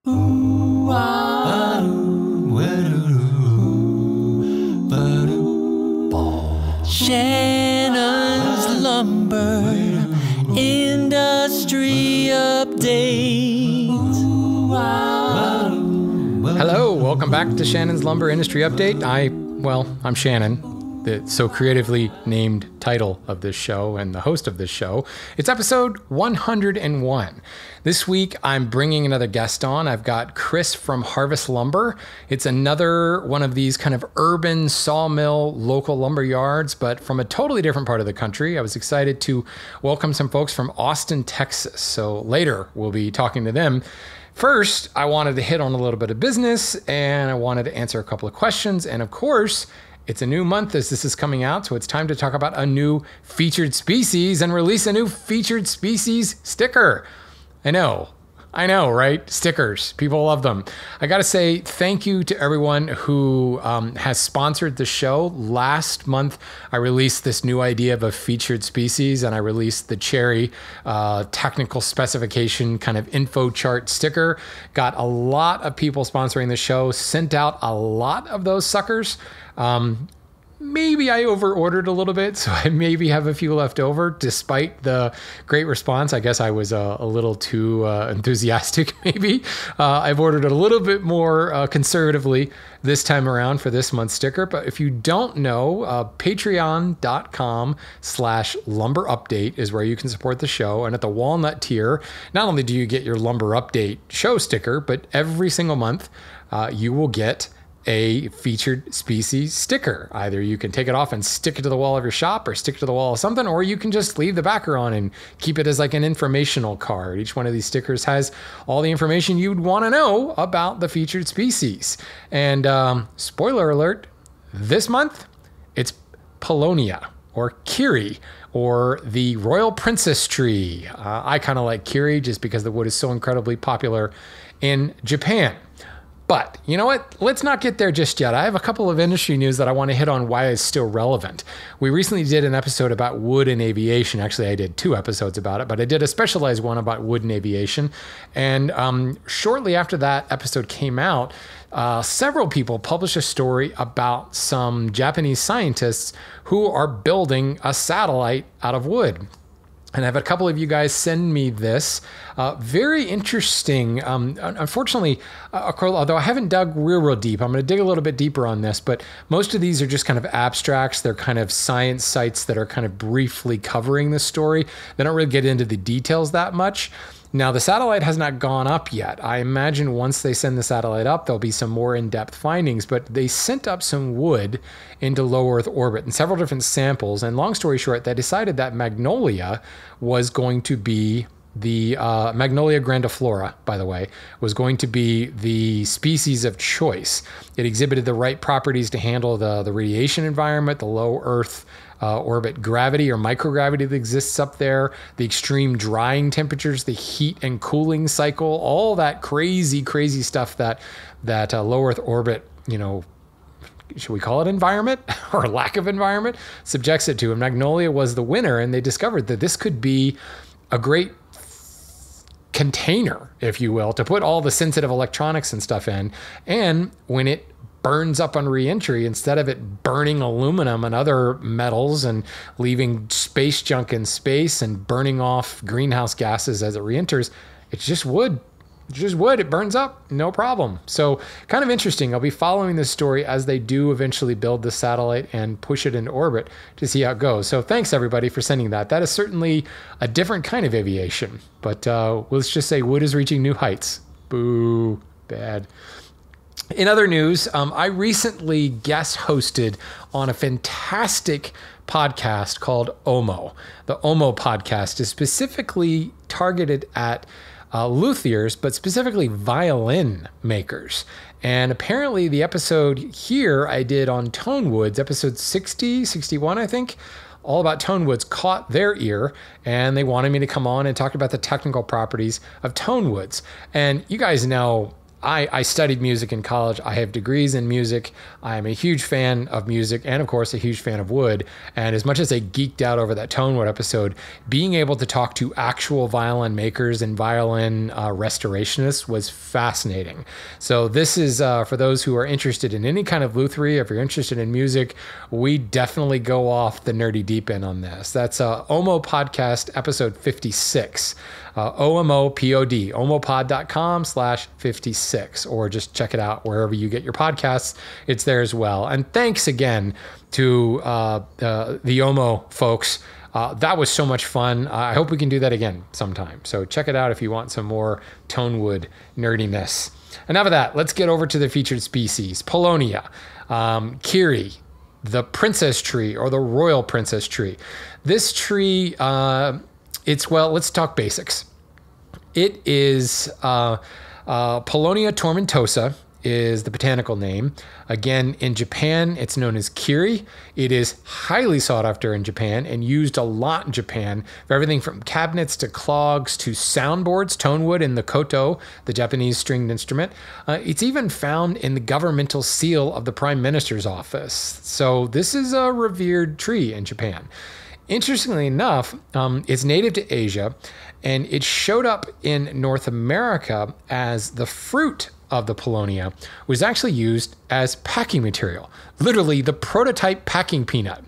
Shannon's Lumber Industry Update. Hello, welcome back to Shannon's Lumber Industry Update. I'm Shannon, the so creatively named title of this show and the host of this show. It's episode 101. This week, I'm bringing another guest on. I've got Kris from Harvest Lumber. It's another one of these kind of urban sawmill local lumber yards, but from a totally different part of the country. I was excited to welcome some folks from Austin, Texas. So later, we'll be talking to them. First, I wanted to hit on a little bit of business, and I wanted to answer a couple of questions. And of course, it's a new month as this is coming out, so it's time to talk about a new featured species and release a new featured species sticker. I know, right? Stickers. People love them. I got to say thank you to everyone who has sponsored the show. Last month, I released this new idea of a featured species, and I released the cherry technical specification kind of info chart sticker. Got a lot of people sponsoring the show, sent out a lot of those suckers. Maybe I over-ordered a little bit, so I maybe have a few left over, despite the great response. I guess I was a little too enthusiastic, maybe. I've ordered a little bit more conservatively this time around for this month's sticker. But if you don't know, patreon.com/lumber update is where you can support the show. And at the walnut tier, not only do you get your lumber update show sticker, but every single month you will get a featured species sticker. Either you can take it off and stick it to the wall of your shop or stick it to the wall of something, or you can just leave the backer on and keep it as like an informational card. Each one of these stickers has all the information you'd want to know about the featured species. And spoiler alert, this month, it's Paulownia or Kiri or the Royal Princess Tree. I kind of like Kiri just because the wood is so incredibly popular in Japan. But you know what? Let's not get there just yet. I have a couple of industry news that I want to hit on why it's still relevant. We recently did an episode about wood and aviation. Actually, I did 2 episodes about it, but I did a specialized one about wood and aviation. And shortly after that episode came out, several people published a story about some Japanese scientists who are building a satellite out of wood. And I've had a couple of you guys send me this. Very interesting. Unfortunately, although I haven't dug real deep, I'm going to dig a little bit deeper on this, but most of these are just kind of abstracts. They're kind of science sites that are kind of briefly covering the story. They don't really get into the details that much. Now, the satellite has not gone up yet. I imagine once they send the satellite up, there'll be some more in-depth findings, but they sent up some wood into low Earth orbit and several different samples. And long story short, they decided that magnolia was going to be the Magnolia grandiflora, by the way, was going to be the species of choice. It exhibited the right properties to handle the radiation environment, the low Earth orbit gravity or microgravity that exists up there, the extreme drying temperatures, the heat and cooling cycle, all that crazy stuff that low Earth orbit, should we call it environment or lack of environment, subjects it to. And Magnolia was the winner, and they discovered that this could be a great container, if you will, to put all the sensitive electronics and stuff in. And when it burns up on re-entry, instead of it burning aluminum and other metals and leaving space junk in space and burning off greenhouse gases as it re-enters, it's just wood. It's just wood. It burns up, no problem. So kind of interesting. I'll be following this story as they do eventually build the satellite and push it into orbit to see how it goes. So thanks everybody for sending that. That is certainly a different kind of aviation, but let's just say wood is reaching new heights. Boo, bad. In other news, I recently guest hosted on a fantastic podcast called OMO. The OMO podcast is specifically targeted at luthiers, but specifically violin makers. And apparently the episode here I did on tone woods, episode 60, 61, I think, all about tone woods, caught their ear, and they wanted me to come on and talk about the technical properties of tone woods. And you guys know I studied music in college. I have degrees in music. I am a huge fan of music and, of course, a huge fan of wood. And as much as I geeked out over that tone wood episode, being able to talk to actual violin makers and violin restorationists was fascinating. So this is for those who are interested in any kind of lutherie. If you're interested in music, we definitely go off the nerdy deep end on this. That's OMO Podcast episode 56. OMOPOD, omopod.com/56, or just check it out wherever you get your podcasts. It's there as well. And thanks again to the OMO folks. That was so much fun. I hope we can do that again sometime. So check it out if you want some more tonewood nerdiness. Enough of that. Let's get over to the featured species. Paulownia, Kiri, the princess tree or the royal princess tree. This tree, let's talk basics. It is Paulownia tomentosa is the botanical name. Again, in Japan, it's known as Kiri. It is highly sought after in Japan and used a lot in Japan for everything from cabinets to clogs to soundboards, tonewood in the koto, the Japanese stringed instrument. It's even found in the governmental seal of the Prime Minister's office. So this is a revered tree in Japan. Interestingly enough, it's native to Asia, and it showed up in North America as the fruit of the Paulownia was actually used as packing material, literally the prototype packing peanut.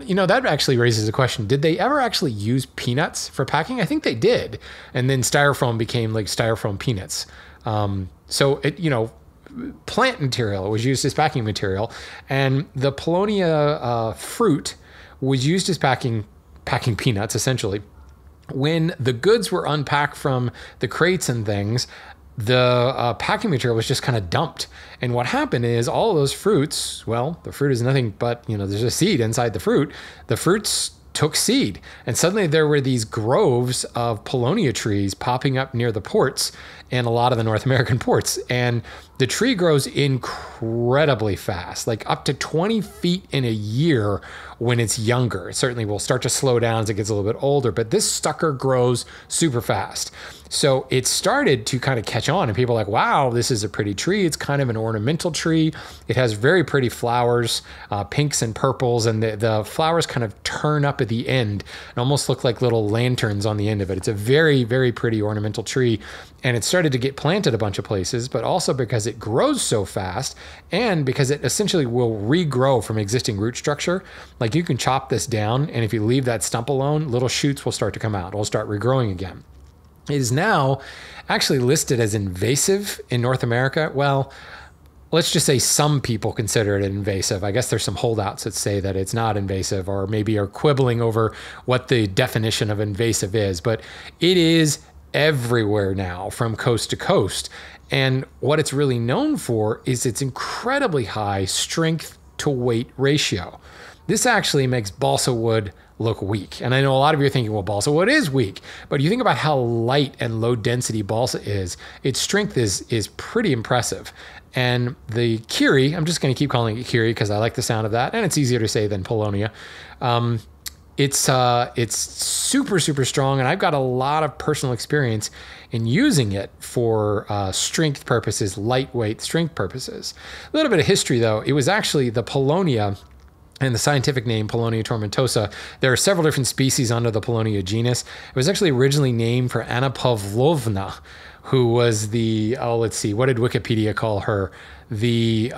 You know, that actually raises a question. Did they ever actually use peanuts for packing? I think they did. And then styrofoam became like styrofoam peanuts. So it, plant material was used as packing material, and the Paulownia fruit was used as packing peanuts, essentially. When the goods were unpacked from the crates and things, the packing material was just kind of dumped. And what happened is all of those fruits, well, the fruit is nothing but, there's a seed inside the fruit. The fruits took seed. And suddenly there were these groves of Paulownia trees popping up near the ports in a lot of the North American ports. And the tree grows incredibly fast, like up to 20 feet in a year when it's younger. It certainly will start to slow down as it gets a little bit older, but this sucker grows super fast. So it started to kind of catch on, and people are like, wow, this is a pretty tree. It's kind of an ornamental tree. It has very pretty flowers, pinks and purples, and the flowers kind of turn up at the end and almost look like little lanterns on the end of it. It's a very, very pretty ornamental tree, and it started to get planted a bunch of places, but also because it grows so fast and because it essentially will regrow from existing root structure. Like, you can chop this down, and if you leave that stump alone, little shoots will start to come out. It will start regrowing again. It is now actually listed as invasive in North America. Well, let's just say some people consider it invasive. I guess there's some holdouts that say that it's not invasive, or maybe are quibbling over what the definition of invasive is, but it is everywhere now from coast to coast. And what it's really known for is its incredibly high strength to weight ratio. This actually makes balsa wood look weak. And I know a lot of you are thinking, well, balsa wood is weak, but you think about how light and low density balsa is, its strength is pretty impressive. And the Kiri, I'm just going to keep calling it Kiri because I like the sound of that, and it's easier to say than Paulownia. It's super, super strong, and I've got a lot of personal experience in using it for strength purposes, lightweight strength purposes. A little bit of history, though. It was actually the Paulownia, and the scientific name, Paulownia tomentosa. There are several different species under the Paulownia genus. It was actually originally named for Anna Pavlovna, who was the, let's see, what did Wikipedia call her? The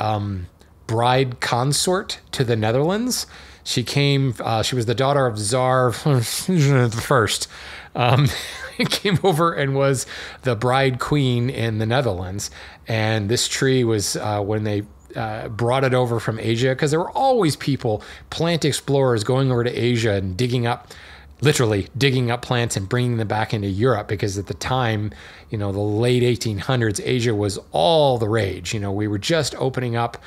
bride consort to the Netherlands. She was the daughter of Tsar the First. Came over and was the bride queen in the Netherlands. And this tree was, when they brought it over from Asia, because there were always people, plant explorers, going over to Asia and literally digging up plants and bringing them back into Europe, because at the time, the late 1800s, Asia was all the rage. We were just opening up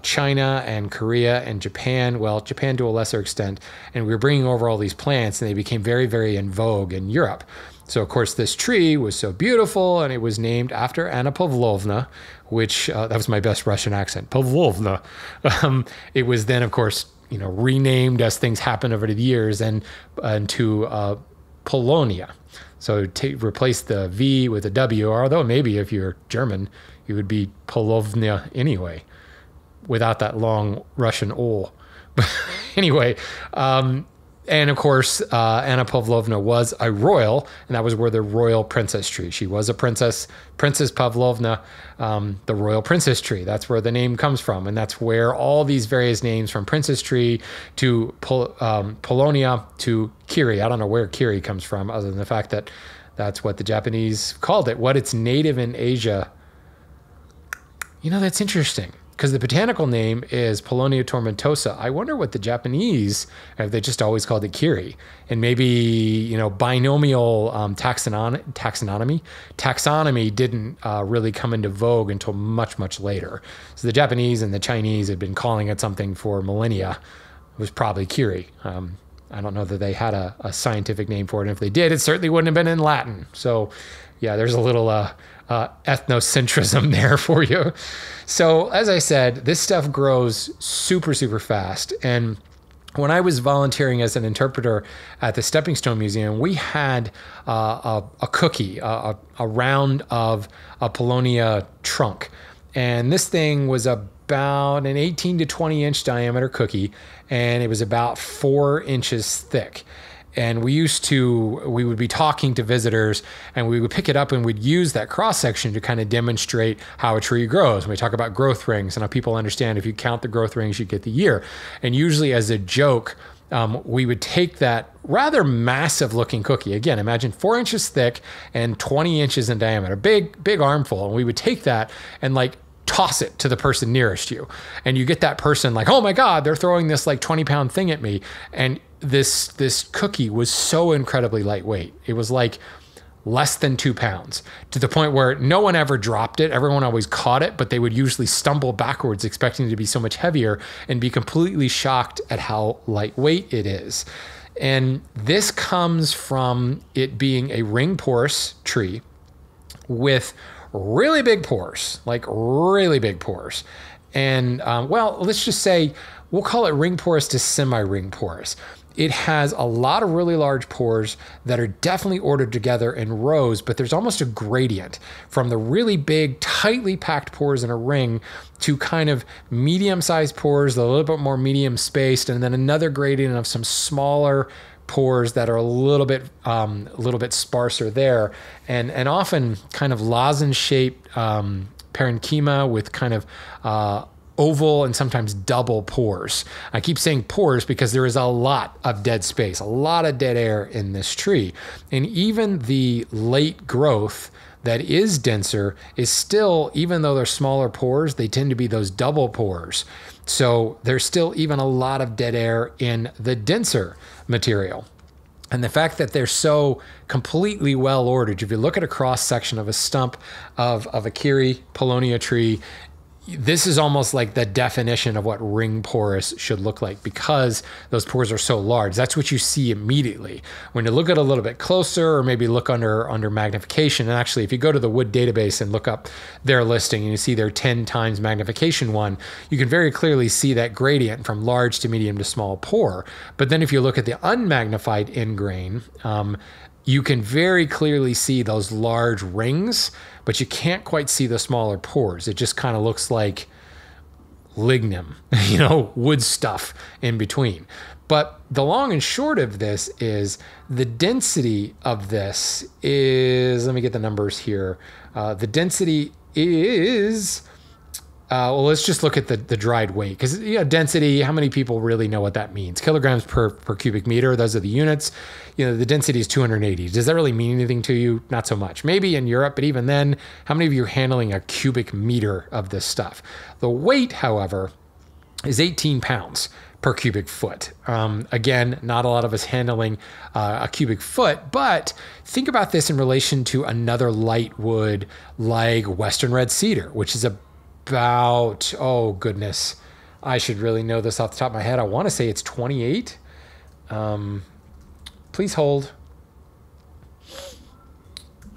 China and Korea and Japan, well, Japan to a lesser extent, and we were bringing over all these plants, and they became very, very in vogue in Europe. So, of course, this tree was so beautiful, and it was named after Anna Pavlovna, which, that was my best Russian accent, Pavlovna. It was then, of course, renamed as things happened over the years, and to Paulownia. So replace the V with a W, although maybe if you're German, you would be Paulownia anyway, without that long Russian O. Anyway, and of course, Anna Pavlovna was a royal, and that was where the royal princess tree. She was a princess, Princess Pavlovna, the royal princess tree. That's where the name comes from, and that's where all these various names from princess tree to Paulownia to Kiri. I don't know where Kiri comes from, other than the fact that that's what the Japanese called it. What it's native in Asia, that's interesting. Because the botanical name is Paulownia tomentosa. I wonder what the Japanese, if they just always called it Kiri. And maybe, binomial taxonomy didn't really come into vogue until much, much later. So the Japanese and the Chinese had been calling it something for millennia. It was probably Kiri. I don't know that they had a scientific name for it. And if they did, it certainly wouldn't have been in Latin. So yeah, there's a little ethnocentrism there for you. So as I said, this stuff grows super, super fast. And when I was volunteering as an interpreter at the Stepping Stone Museum, we had a cookie, a round of a Paulownia trunk. And this thing was about an 18 to 20 inch diameter cookie, and it was about 4 inches thick. And we would be talking to visitors, and we would pick it up and we'd use that cross section to kind of demonstrate how a tree grows. And we talk about growth rings and how people understand if you count the growth rings, you get the year. And usually as a joke, we would take that rather massive looking cookie. Again, imagine 4 inches thick and 20 inches in diameter, big armful. And we would take that and toss it to the person nearest you. And you get that person like, oh my God, they're throwing this 20-pound thing at me. And this cookie was so incredibly lightweight. It was less than 2 pounds, to the point where no one ever dropped it. Everyone always caught it, but they would usually stumble backwards expecting it to be so much heavier and be completely shocked at how lightweight it is. And this comes from it being a ring porous tree with really big pores, really big pores. And let's just say we'll call it ring porous to semi-ring porous. It has a lot of really large pores that are definitely ordered together in rows, but there's almost a gradient from the really big, tightly packed pores in a ring to kind of medium-sized pores, a little bit more medium spaced, and then another gradient of some smaller pores that are a little bit sparser there, and often kind of lozenge-shaped parenchyma with kind of oval and sometimes double pores. I keep saying pores because there is a lot of dead space, a lot of dead air in this tree. And even the late growth that is denser is still, even though they're smaller pores, they tend to be those double pores. So there's still even a lot of dead air in the denser material. And the fact that they're so completely well ordered, if you look at a cross section of a stump of a Kiri Paulownia tree, this is almost like the definition of what ring porous should look like, because those pores are so large. That's what you see immediately. When you look at it a little bit closer, or maybe look under magnification, and actually if you go to the Wood database and look up their listing and you see their 10 times magnification one, you can very clearly see that gradient from large to medium to small pore. But then if you look at the unmagnified end grain, you can very clearly see those large rings, but you can't quite see the smaller pores. It just kind of looks like lignum, wood stuff in between. But the long and short of this is the density of this is, let me get the numbers here. The density is, let's just look at the dried weight, because density, how many people really know what that means? Kilograms per cubic meter, those are the units. The density is 280. Does that really mean anything to you? Not so much. Maybe in Europe, but even then, how many of you are handling a cubic meter of this stuff? The weight, however, is 18 pounds per cubic foot. Again, not a lot of us handling a cubic foot, but think about this in relation to another light wood like Western red cedar, which is about, oh goodness, I should really know this off the top of my head. I want to say it's 28. Please hold.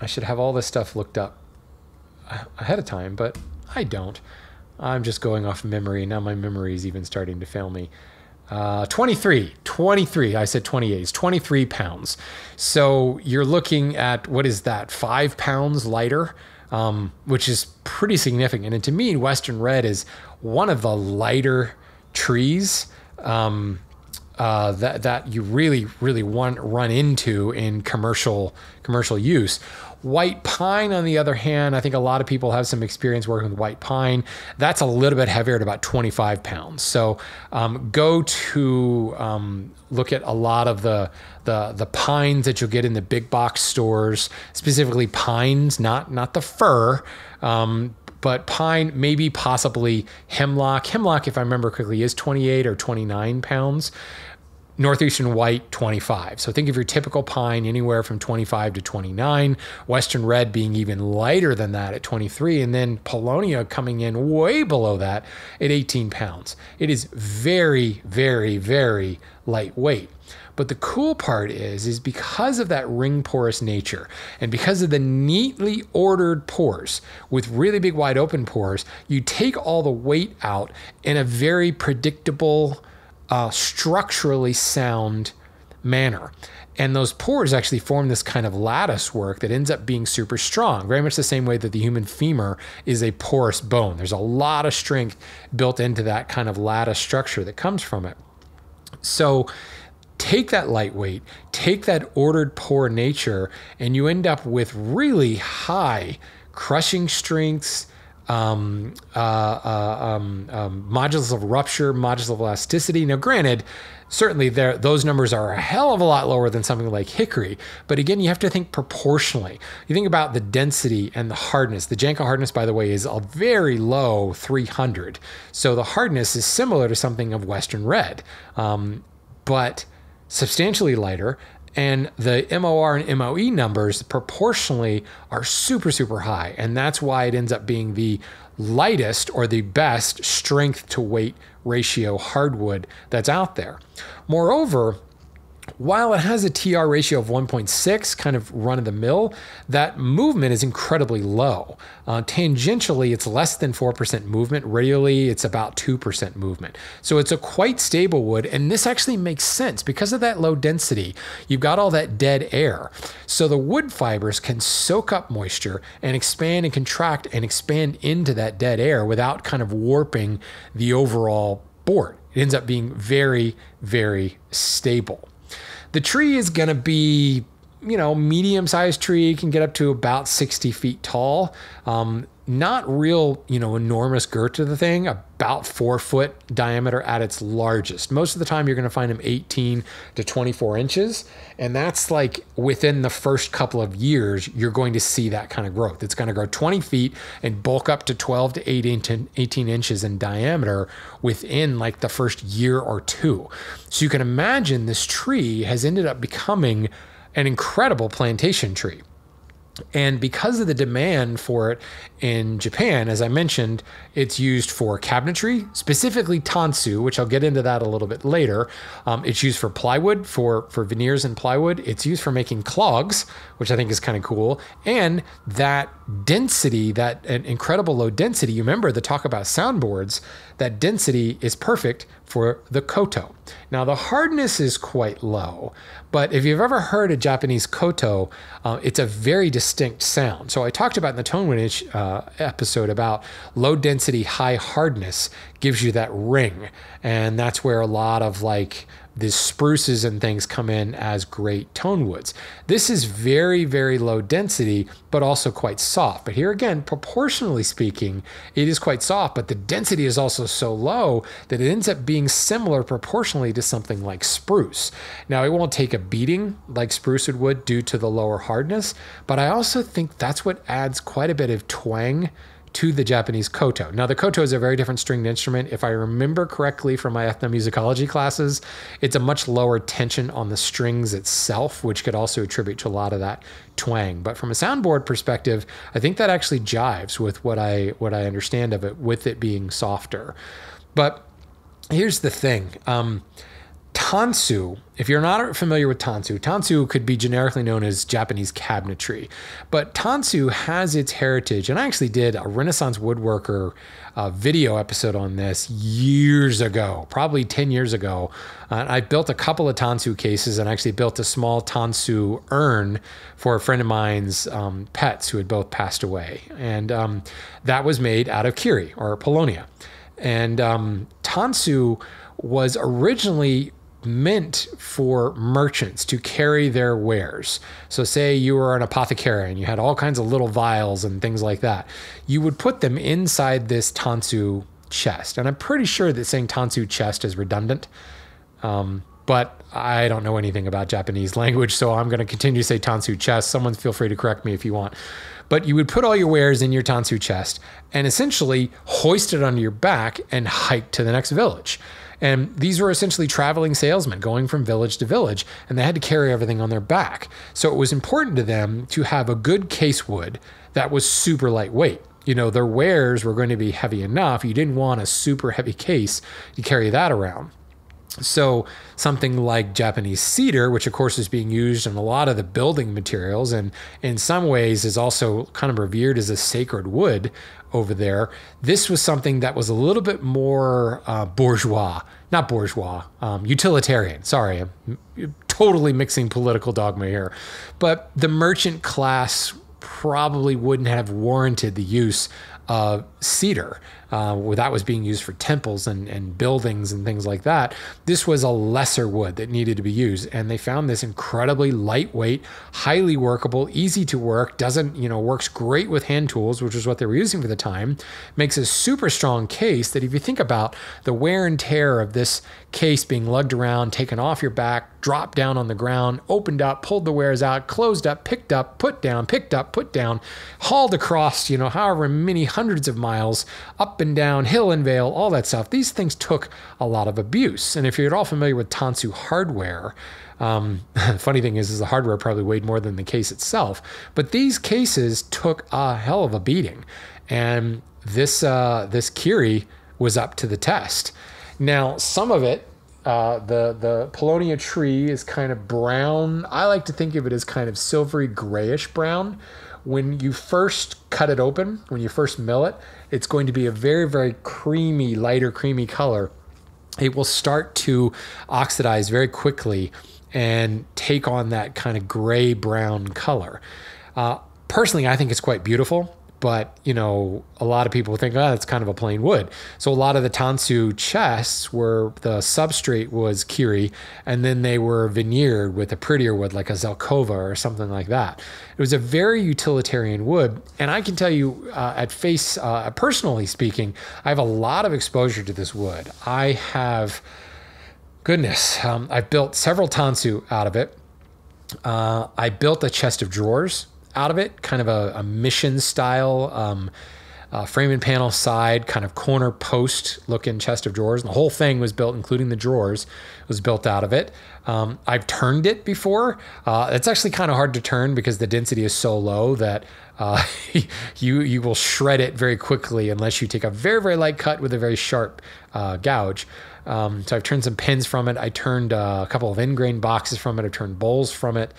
I should have all this stuff looked up ahead of time, but I don't. I'm just going off memory. Now my memory is even starting to fail me. 23. I said 28. It's 23 pounds. So you're looking at, what is that? 5 pounds lighter, which is pretty significant. And to me, Western Red is one of the lighter trees that you really run into in commercial use. White pine, on the other hand, I think a lot of people have some experience working with white pine. That's a little bit heavier at about 25 pounds. So go to look at a lot of the pines that you'll get in the big box stores, specifically pines, not the fir, but pine, maybe possibly hemlock. Hemlock, if I remember correctly, is 28 or 29 pounds. Northeastern white, 25. So think of your typical pine anywhere from 25 to 29. Western red being even lighter than that at 23. And then Paulownia coming in way below that at 18 pounds. It is very, very, very lightweight. But the cool part is because of that ring porous nature and because of the neatly ordered pores with really big wide open pores, you take all the weight out in a very predictable, structurally sound manner. And those pores actually form this kind of lattice work that ends up being super strong, very much the same way that the human femur is a porous bone. There's a lot of strength built into that kind of lattice structure that comes from it. So take that lightweight, take that ordered pore nature, and you end up with really high crushing strengths, modulus of rupture, modulus of elasticity. Now, granted, certainly those numbers are a hell of a lot lower than something like hickory. But again, you have to think proportionally. You think about the density and the hardness. The Janko hardness, by the way, is a very low 300. So the hardness is similar to something of Western red, but substantially lighter. And the MOR and MOE numbers proportionally are super, super high. And that's why it ends up being the lightest or the best strength to weight ratio hardwood that's out there. Moreover, while it has a TR ratio of 1.6, kind of run of the mill, that movement is incredibly low. Tangentially, it's less than 4% movement. Radially, it's about 2% movement. So it's a quite stable wood. And this actually makes sense because of that low density. You've got all that dead air. So the wood fibers can soak up moisture and expand and contract and expand into that dead air without kind of warping the overall board. It ends up being very, very stable. The tree is going to be, medium-sized tree, can get up to about 60 feet tall. Not real, enormous girth to the thing, about 4 foot diameter at its largest. Most of the time you're going to find them 18 to 24 inches. And that's like within the first couple of years, you're going to see that kind of growth. It's going to grow 20 feet and bulk up to 12 to 18 inches in diameter within like the first year or two. So you can imagine this tree has ended up becoming an incredible plantation tree. And because of the demand for it in Japan, as I mentioned, it's used for cabinetry, specifically tansu, which I'll get into that a little bit later. It's used for plywood, for veneers and plywood. It's used for making clogs, which I think is kind of cool. And that density, that incredible low density, you remember the talk about soundboards, that density is perfect for the koto. Now, the hardness is quite low, but if you've ever heard a Japanese koto, it's a very distinct sound. So I talked about in the tone wintage episode about low density, high hardness gives you that ring. And that's where a lot of like the spruces and things come in as great tone woods. This is very, very low density, but also quite soft. But here again, proportionally speaking, it is quite soft, but the density is also so low that it ends up being similar proportionally to something like spruce. Now, it won't take a beating like spruce would due to the lower hardness, but I also think that's what adds quite a bit of twang to the Japanese koto. Now, the koto is a very different stringed instrument. If I remember correctly from my ethnomusicology classes, it's a much lower tension on the strings itself, which could also attribute to a lot of that twang. But from a soundboard perspective, I think that actually jives with what I understand of it, with it being softer. But here's the thing. Tansu, if you're not familiar with tansu could be generically known as Japanese cabinetry, but tansu has its heritage. And I actually did a Renaissance woodworker video episode on this years ago, probably 10 years ago. I built a couple of tansu cases and actually built a small tansu urn for a friend of mine's pets who had both passed away. And that was made out of Kiri or Paulownia. And tansu was originally meant for merchants to carry their wares. So say you were an apothecary and you had all kinds of little vials and things like that. You would put them inside this tansu chest. And I'm pretty sure that saying tansu chest is redundant. But I don't know anything about Japanese language, so I'm going to continue to say tansu chest. Someone feel free to correct me if you want. But you would put all your wares in your tansu chest and essentially hoist it onto your back and hike to the next village. And these were essentially traveling salesmen going from village to village, and they had to carry everything on their back. So it was important to them to have a good case wood that was super lightweight. You know, their wares were going to be heavy enough. You didn't want a super heavy case to carry that around. So something like Japanese cedar, which of course is being used in a lot of the building materials and in some ways is also kind of revered as a sacred wood over there. This was something that was a little bit more utilitarian. Sorry, I'm totally mixing political dogma here. But the merchant class probably wouldn't have warranted the use of cedar. That was being used for temples and buildings and things like that. This was a lesser wood that needed to be used. And they found this incredibly lightweight, highly workable, easy to work, works great with hand tools, which is what they were using for the time, makes a super strong case that if you think about the wear and tear of this case being lugged around, taken off your back, dropped down on the ground, opened up, pulled the wares out, closed up, picked up, put down, picked up, put down, hauled across, however many hundreds of miles, up and down, hill and vale, all that stuff. These things took a lot of abuse. And if you're at all familiar with tansu hardware, the funny thing is the hardware probably weighed more than the case itself. But these cases took a hell of a beating. And this Kiri was up to the test. Now, some of it, the Paulownia tree is kind of brown. I like to think of it as kind of silvery grayish brown. When you first cut it open, when you first mill it, it's going to be a very, very creamy, lighter creamy color. It will start to oxidize very quickly and take on that kind of gray brown color. Personally, I think it's quite beautiful. But, a lot of people think, it's kind of a plain wood. So a lot of the tansu chests were, the substrate was Kiri, and then they were veneered with a prettier wood like a Zelkova or something like that. It was a very utilitarian wood. And I can tell you, personally speaking, I have a lot of exposure to this wood. I have, I've built several tansu out of it. I built a chest of drawers out of it, kind of a mission style frame and panel side, kind of corner post looking chest of drawers. And the whole thing was built, including the drawers, was built out of it. I've turned it before. It's actually kind of hard to turn because the density is so low that you will shred it very quickly unless you take a very, very light cut with a very sharp gouge. So I've turned some pins from it. I turned a couple of ingrain boxes from it. I've turned bowls from it.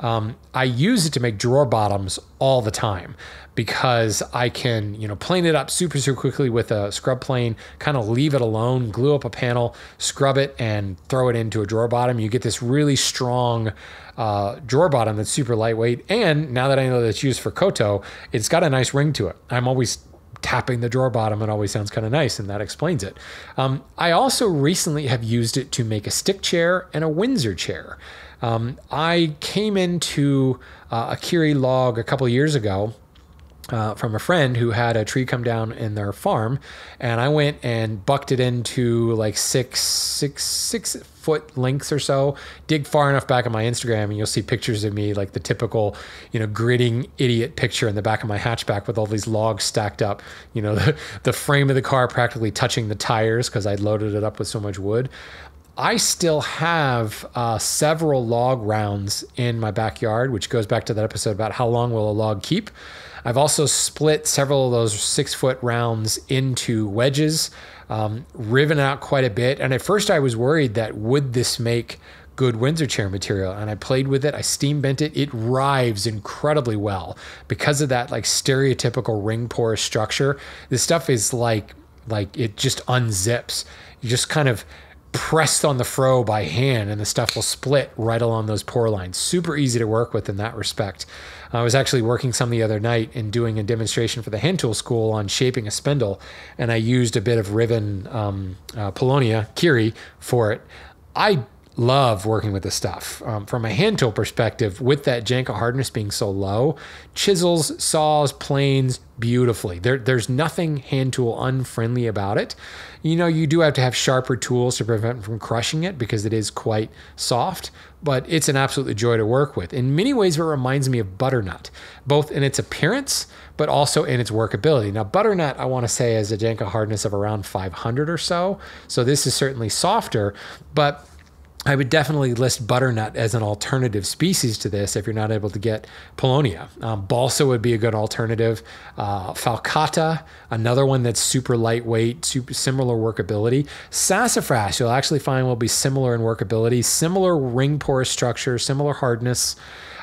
I use it to make drawer bottoms all the time because I can, plane it up super, super quickly with a scrub plane, kind of leave it alone, glue up a panel, scrub it, and throw it into a drawer bottom. You get this really strong drawer bottom that's super lightweight. And now that I know that it's used for koto, it's got a nice ring to it. I'm always tapping the drawer bottom. It always sounds kind of nice, and that explains it. I also recently have used it to make a stick chair and a Windsor chair. I came into a Kiri log a couple of years ago from a friend who had a tree come down in their farm, and I went and bucked it into like six foot lengths or so. Dig far enough back on my Instagram, and you'll see pictures of me, like the typical, gritting idiot picture in the back of my hatchback with all these logs stacked up. The frame of the car practically touching the tires because I'd loaded it up with so much wood. I still have several log rounds in my backyard, which goes back to that episode about how long will a log keep. I've also split several of those 6-foot rounds into wedges, riven out quite a bit. And at first I was worried that would this make good Windsor chair material, and I played with it. I steam bent it. It rives incredibly well because of that like stereotypical ring porous structure. This stuff is like it just unzips. You just kind of pressed on the fro by hand and the stuff will split right along those pore lines. Super easy to work with in that respect. I was actually working some the other night and doing a demonstration for the hand tool school on shaping a spindle, and I used a bit of riven Paulownia Kiri for it. I love working with this stuff. From a hand tool perspective, with that Janka hardness being so low, chisels, saws, planes beautifully. There's nothing hand tool unfriendly about it. You know, you do have to have sharper tools to prevent from crushing it because it is quite soft, but it's an absolute joy to work with. In many ways, it reminds me of butternut, both in its appearance, but also in its workability. Now, butternut, I want to say, has a Janka hardness of around 500 or so. So this is certainly softer, but I would definitely list butternut as an alternative species to this if you're not able to get Paulownia. Balsa would be a good alternative. Falcata, another one that's super lightweight, super similar workability. Sassafras, you'll actually find will be similar in workability, similar ring porous structure, similar hardness.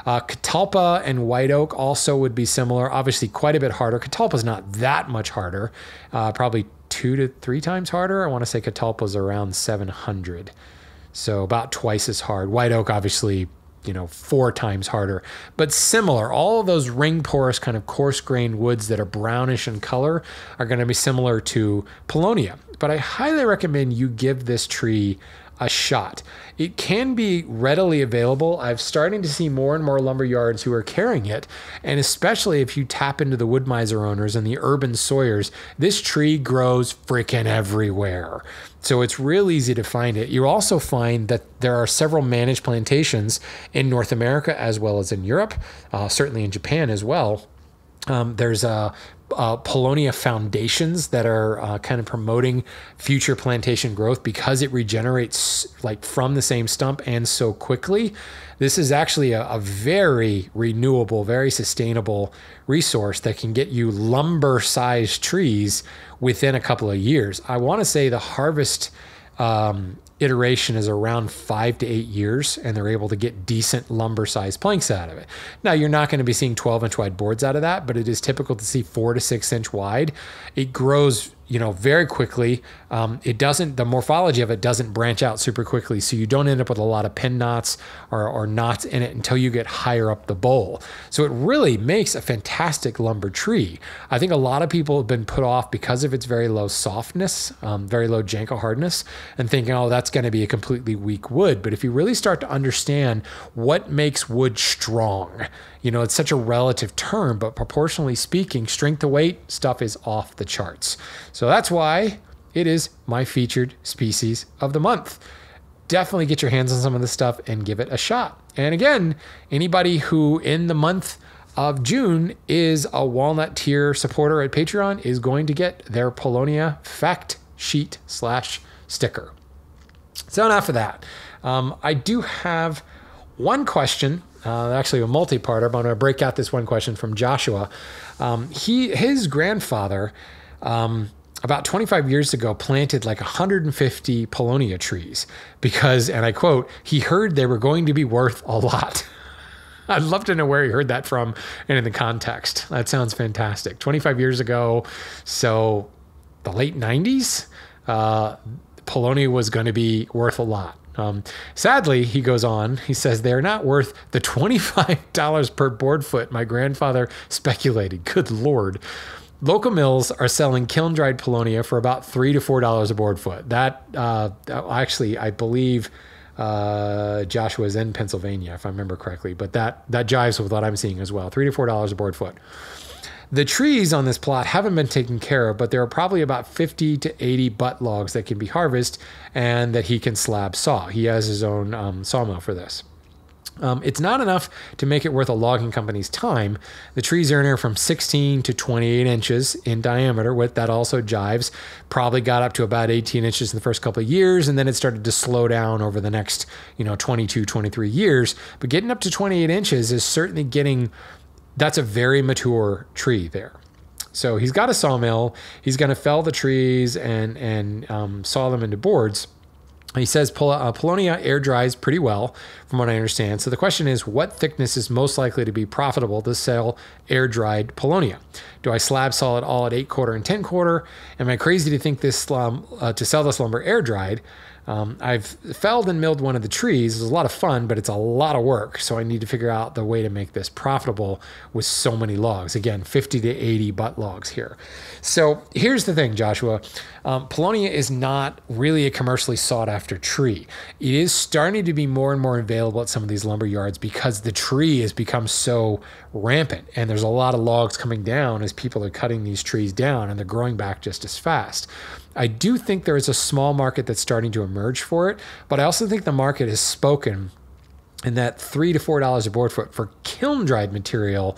Catalpa and white oak also would be similar, obviously quite a bit harder. Catalpa's not that much harder, probably 2 to 3 times harder. I want to say Catalpa's around 700. So about twice as hard. White oak, obviously, 4 times harder, but similar. All of those ring porous kind of coarse grained woods that are brownish in color are going to be similar to Paulownia. But I highly recommend you give this tree a shot. It can be readily available. I'm starting to see more and more lumber yards who are carrying it. And especially if you tap into the wood miser owners and the urban sawyers, this tree grows freaking everywhere. So it's real easy to find it. You also find that there are several managed plantations in North America as well as in Europe, certainly in Japan as well. There's Paulownia foundations that are kind of promoting future plantation growth because it regenerates like from the same stump and so quickly. This is actually a very renewable, very sustainable resource that can get you lumber-sized trees within a couple of years. I want to say the harvest iteration is around 5 to 8 years, and they're able to get decent lumber-sized planks out of it. Now, you're not going to be seeing 12-inch wide boards out of that, but it is typical to see 4 to 6 inch wide. It grows, very quickly. The morphology of it doesn't branch out super quickly, so you don't end up with a lot of pin knots or knots in it until you get higher up the bowl. So it really makes a fantastic lumber tree. I think a lot of people have been put off because of its very low softness, very low Janka hardness, and thinking, oh, that's going to be a completely weak wood. But if you really start to understand what makes wood strong, it's such a relative term, but proportionally speaking, strength to weight stuff is off the charts. So that's why it is my featured species of the month. Definitely get your hands on some of this stuff and give it a shot. And again, anybody who in the month of June is a walnut tier supporter at Patreon is going to get their Paulownia fact sheet / sticker. So enough of that. I do have one question, actually a multi-parter, but I'm going to break out this one question from Joshua. His grandfather, about 25 years ago, planted like 150 Paulownia trees because, and I quote, he heard they were going to be worth a lot. I'd love to know where he heard that from and in the context. That sounds fantastic. 25 years ago, so the late 90s, Paulownia was going to be worth a lot. Sadly, he goes on, he says, they're not worth the $25 per board foot my grandfather speculated. Good Lord. Local mills are selling kiln-dried Paulownia for about $3 to $4 a board foot. That, actually, I believe Joshua's in Pennsylvania, if I remember correctly, but that jives with what I'm seeing as well. $3 to $4 a board foot. The trees on this plot haven't been taken care of, but there are probably about 50 to 80 butt logs that can be harvested and that he can slab saw. He has his own sawmill for this. It's not enough to make it worth a logging company's time. The trees are anywhere from 16 to 28 inches in diameter. With that also jives. Probably got up to about 18 inches in the first couple of years, and then it started to slow down over the next, 22, 23 years. But getting up to 28 inches is certainly that's a very mature tree there. So he's got a sawmill. He's going to fell the trees and saw them into boards. He says Paulownia air dries pretty well, from what I understand. So the question is, what thickness is most likely to be profitable to sell air dried Paulownia? Do I slab saw it all at 8/4 and 10/4? Am I crazy to think to sell this lumber air dried? I've felled and milled one of the trees. It was a lot of fun, but it's a lot of work. So I need to figure out the way to make this profitable with so many logs. Again, 50 to 80 butt logs here. So here's the thing, Joshua. Paulownia is not really a commercially sought after tree. It is starting to be more and more available at some of these lumber yards because the tree has become so rampant, and there's a lot of logs coming down as people are cutting these trees down, and they're growing back just as fast. I do think there is a small market that's starting to emerge for it, but I also think the market has spoken, and that $3 to $4 a board foot for kiln dried material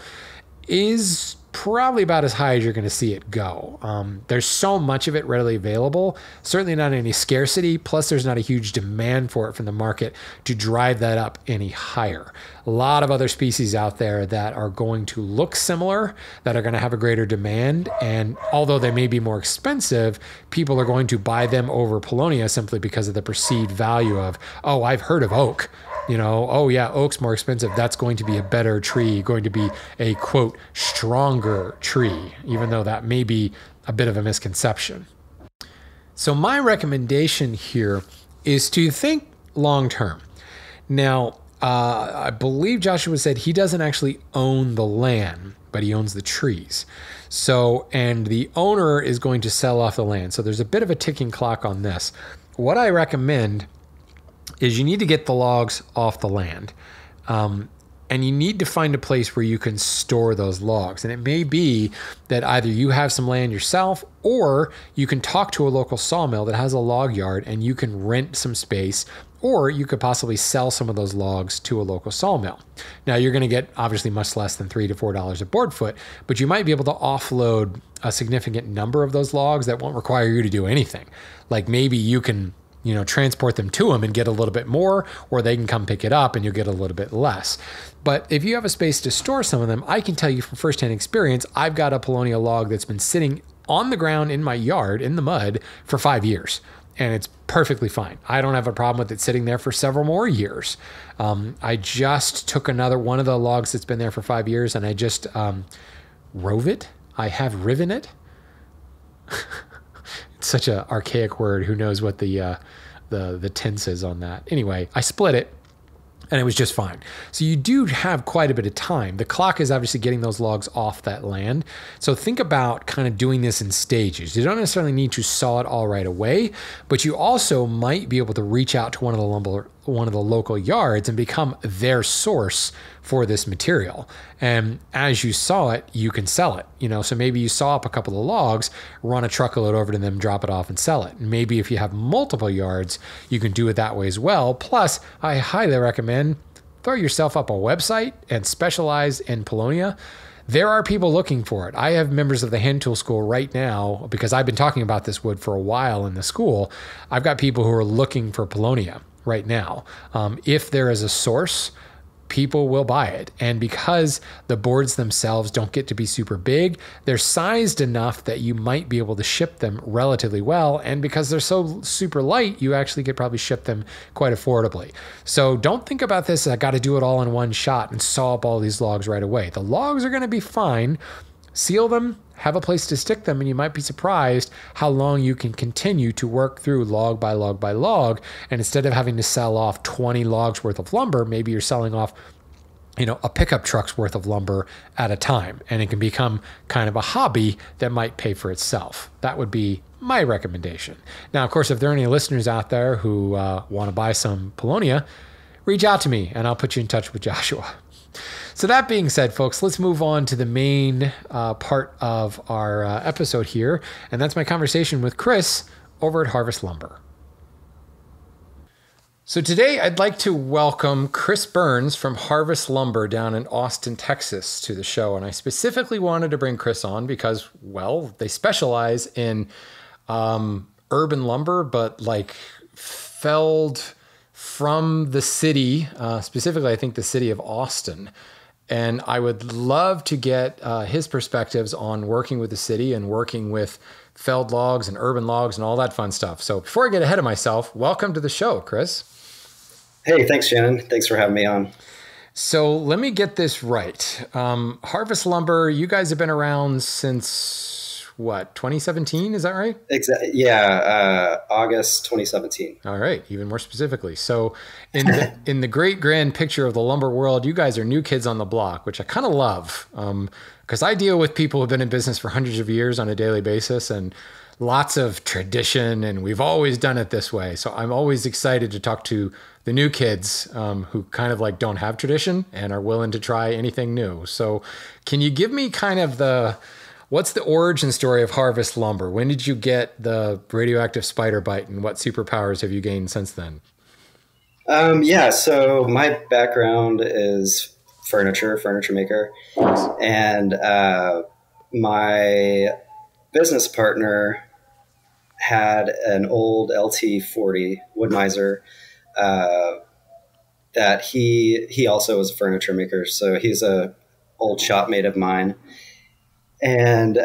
is probably about as high as you're going to see it go. There's so much of it readily available, certainly not any scarcity, plus there's not a huge demand for it from the market to drive that up any higher. A lot of other species out there that are going to look similar, that are going to have a greater demand, and although they may be more expensive, people are going to buy them over Paulownia simply because of the perceived value of, oh, I've heard of oak. Oh yeah, oak's more expensive. That's going to be a better tree, going to be a, quote, stronger tree, even though that may be a bit of a misconception. So my recommendation here is to think long-term. Now, I believe Joshua said he doesn't actually own the land, but he owns the trees. So, and the owner is going to sell off the land. So there's a bit of a ticking clock on this. What I recommend is you need to get the logs off the land. And you need to find a place where you can store those logs. And it may be that either you have some land yourself, or you can talk to a local sawmill that has a log yard and you can rent some space, or you could possibly sell some of those logs to a local sawmill. Now you're going to get obviously much less than $3 to $4 a board foot, but you might be able to offload a significant number of those logs that won't require you to do anything. Like maybe you can transport them to them and get a little bit more, or they can come pick it up and you'll get a little bit less. But if you have a space to store some of them, I can tell you from firsthand experience, I've got a Paulownia log that's been sitting on the ground in my yard in the mud for 5 years, and it's perfectly fine. I don't have a problem with it sitting there for several more years. I just took another one of the logs that's been there for 5 years, and I just rove it. I have riven it. It's such an archaic word. Who knows what the tense is on that? Anyway, I split it, and it was just fine. So you do have quite a bit of time. The clock is obviously getting those logs off that land. So think about kind of doing this in stages. You don't necessarily need to saw it all right away, but you also might be able to reach out to one of the local yards and become their source for this material. And as you saw it, you can sell it. So maybe you saw up a couple of logs, run a truckload over to them, drop it off and sell it. And maybe if you have multiple yards, you can do it that way as well. Plus, I highly recommend throw yourself up a website and specialize in Paulownia. There are people looking for it. I have members of the hand tool school right now, because I've been talking about this wood for a while in the school. I've got people who are looking for Paulownia right now. If there is a source, people will buy it. And because the boards themselves don't get to be super big, they're sized enough that you might be able to ship them relatively well. And because they're so super light, you actually could probably ship them quite affordably. So don't think about this, I got to do it all in one shot and saw up all these logs right away. The logs are going to be fine. Seal them, have a place to stick them, and you might be surprised how long you can continue to work through log by log by log. And instead of having to sell off 20 logs worth of lumber, maybe you're selling off a pickup truck's worth of lumber at a time, and it can become kind of a hobby that might pay for itself. That would be my recommendation. Now, of course, if there are any listeners out there who want to buy some Paulownia, reach out to me and I'll put you in touch with Joshua. So that being said, folks, let's move on to the main part of our episode here, and that's my conversation with Kris over at Harvest Lumber. So today I'd like to welcome Kris Burns from Harvest Lumber down in Austin, Texas to the show. And I specifically wanted to bring Kris on because, well, they specialize in urban lumber, but like felled from the city, specifically I think the city of Austin. And I would love to get his perspectives on working with the city and working with felled logs and urban logs and all that fun stuff. So before I get ahead of myself, welcome to the show, Kris. Hey, thanks, Shannon. Thanks for having me on. So let me get this right. Harvest Lumber, you guys have been around since what, 2017? Is that right? Exactly. Yeah, August 2017. All right, even more specifically. So in the great grand picture of the lumber world, you guys are new kids on the block, which I kind of love because I deal with people who've been in business for hundreds of years on a daily basis and lots of tradition, and we've always done it this way. So I'm always excited to talk to the new kids who kind of like don't have tradition and are willing to try anything new. So can you give me kind of what's the origin story of Harvest Lumber? When did you get the radioactive spider bite and what superpowers have you gained since then? Yeah, so my background is furniture maker. Nice. And my business partner had an old LT40 Wood-Mizer that he also was a furniture maker. So he's a old shopmate of mine. And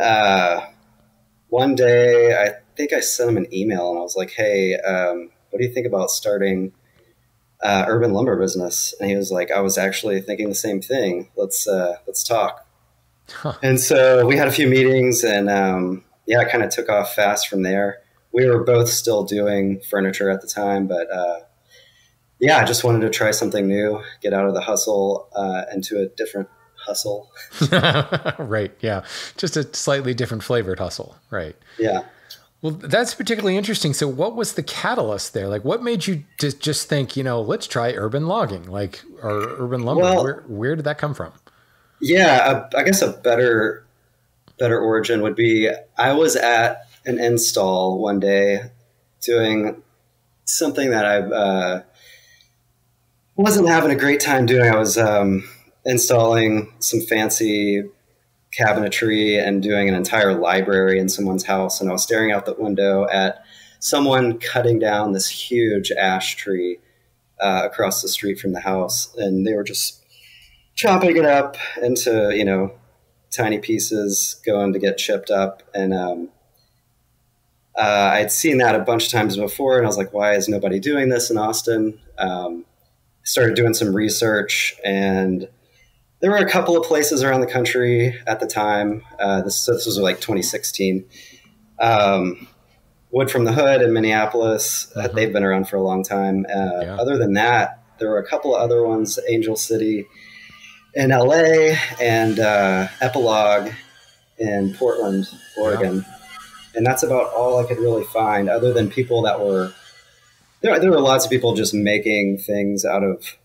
one day I think I sent him an email and I was like, hey, what do you think about starting urban lumber business? And he was like, I was actually thinking the same thing. Let's talk. Huh. And so we had a few meetings and yeah, it kind of took off fast from there. We were both still doing furniture at the time, but yeah, I just wanted to try something new, get out of the hustle into a different hustle. Right. Yeah. Just a slightly different flavored hustle. Right. Yeah. Well, that's particularly interesting. So what was the catalyst there? Like what made you just think, let's try urban logging, or urban lumber? Well, where did that come from? Yeah, I guess a better origin would be I was at an install one day doing something that I wasn't having a great time doing. I was installing some fancy cabinetry and doing an entire library in someone's house. And I was staring out the window at someone cutting down this huge ash tree across the street from the house. And they were just chopping it up into, tiny pieces going to get chipped up. And I'd seen that a bunch of times before. And I was like, why is nobody doing this in Austin? Started doing some research, and there were a couple of places around the country at the time. This was like 2016. Wood from the Hood in Minneapolis. They've been around for a long time. Yeah. Other than that, there were a couple of other ones, Angel City in LA and Epilogue in Portland, Oregon. Yeah. And that's about all I could really find, other than people that were there were lots of people just making things out of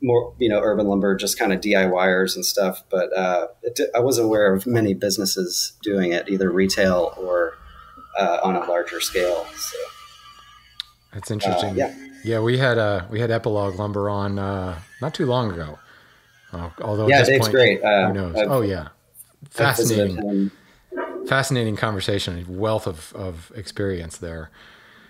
more, urban lumber, just kind of DIYers and stuff. But I wasn't aware of many businesses doing it, either retail or on a larger scale. So that's interesting. Yeah, we had Epilogue Lumber on not too long ago. Although yeah, Dave's great. Who knows? Fascinating conversation, a wealth of experience there.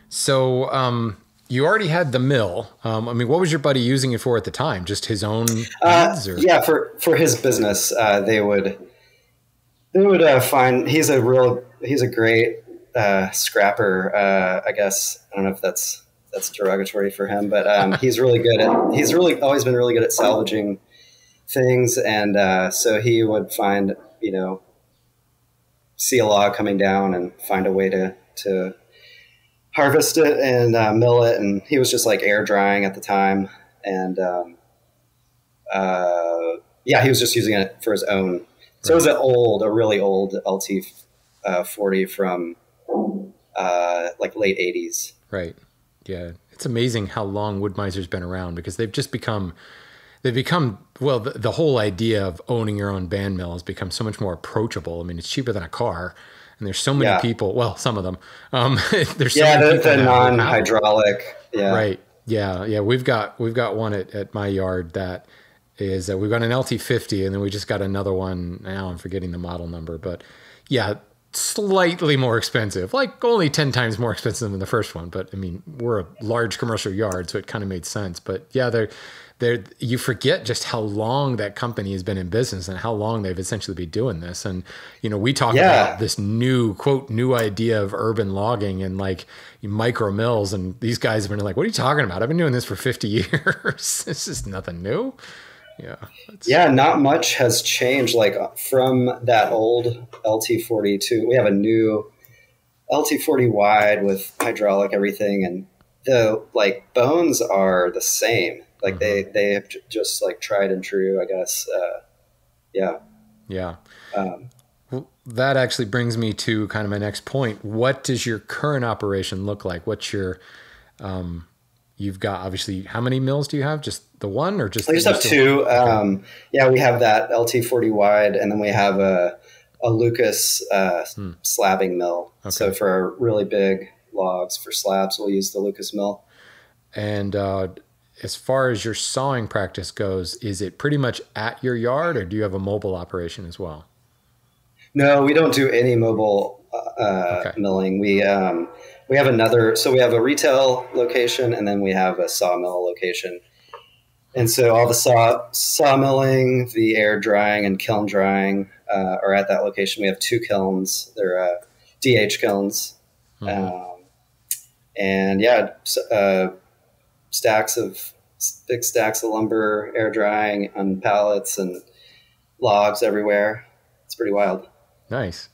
So you already had the mill. What was your buddy using it for at the time? Just his own needs? Or? Yeah, for his business, they would find he's a great scrapper. I guess I don't know if that's derogatory for him, but he's really always been really good at salvaging things, and so he would find see a log coming down and find a way to harvest it and mill it. And he was just like air drying at the time. And he was just using it for his own. So it was a really old LT 40 from like late 80s. Right. Yeah. It's amazing how long Wood-Mizer's been around, because they've become well, the whole idea of owning your own band mill has become so much more approachable. I mean, it's cheaper than a car, and there's so many people. Well, some of them. There's so many people the non-hydraulic. Yeah. Right. Yeah. We've got one at my yard that is we've got an LT50, and then we just got another one. Now I'm forgetting the model number, but yeah, slightly more expensive, like only 10 times more expensive than the first one. But I mean, we're a large commercial yard, so it kind of made sense. But yeah, you forget just how long that company has been in business and how long they've essentially been doing this. And, we talk about this new idea of urban logging and like micro mills. And these guys have been like, what are you talking about? I've been doing this for 50 years. This is nothing new. Yeah. Not much has changed. Like from that old LT40 to, we have a new LT40 wide with hydraulic everything. And the like bones are the same. Like they have just like tried and true, I guess. Yeah. Well, that actually brings me to kind of my next point. What does your current operation look like? What's your, you've got obviously, how many mills do you have? Just the one, or just? We just have two. Okay. We have that LT40 wide, and then we have a Lucas slabbing mill. Okay. So for our really big logs for slabs, we'll use the Lucas mill. And as far as your sawing practice goes, is it pretty much at your yard, or do you have a mobile operation as well? No, we don't do any mobile milling. We have another, so we have a retail location, and then we have a sawmill location. And so all the sawmilling, the air drying and kiln drying are at that location. We have two kilns. They're DH kilns. Mm-hmm. Big stacks of lumber, air drying on pallets and logs everywhere. It's pretty wild. Nice.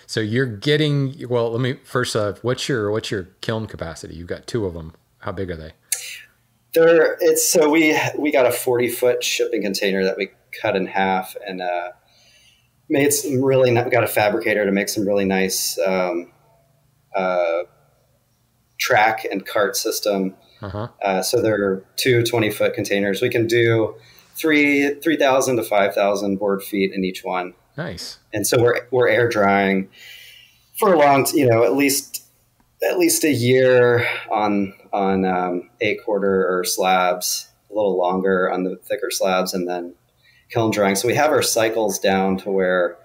So you're getting, well, let me first, what's your kiln capacity? You've got two of them. How big are they? We got a 40-foot shipping container that we cut in half and made some really, got a fabricator to make some really nice track and cart system. So there are two 20-foot containers. We can do 3,000 to 5,000 board feet in each one. Nice. And so we're air drying for a long, at least a year on 8-quarter or slabs, a little longer on the thicker slabs, and then kiln drying. So we have our cycles down to where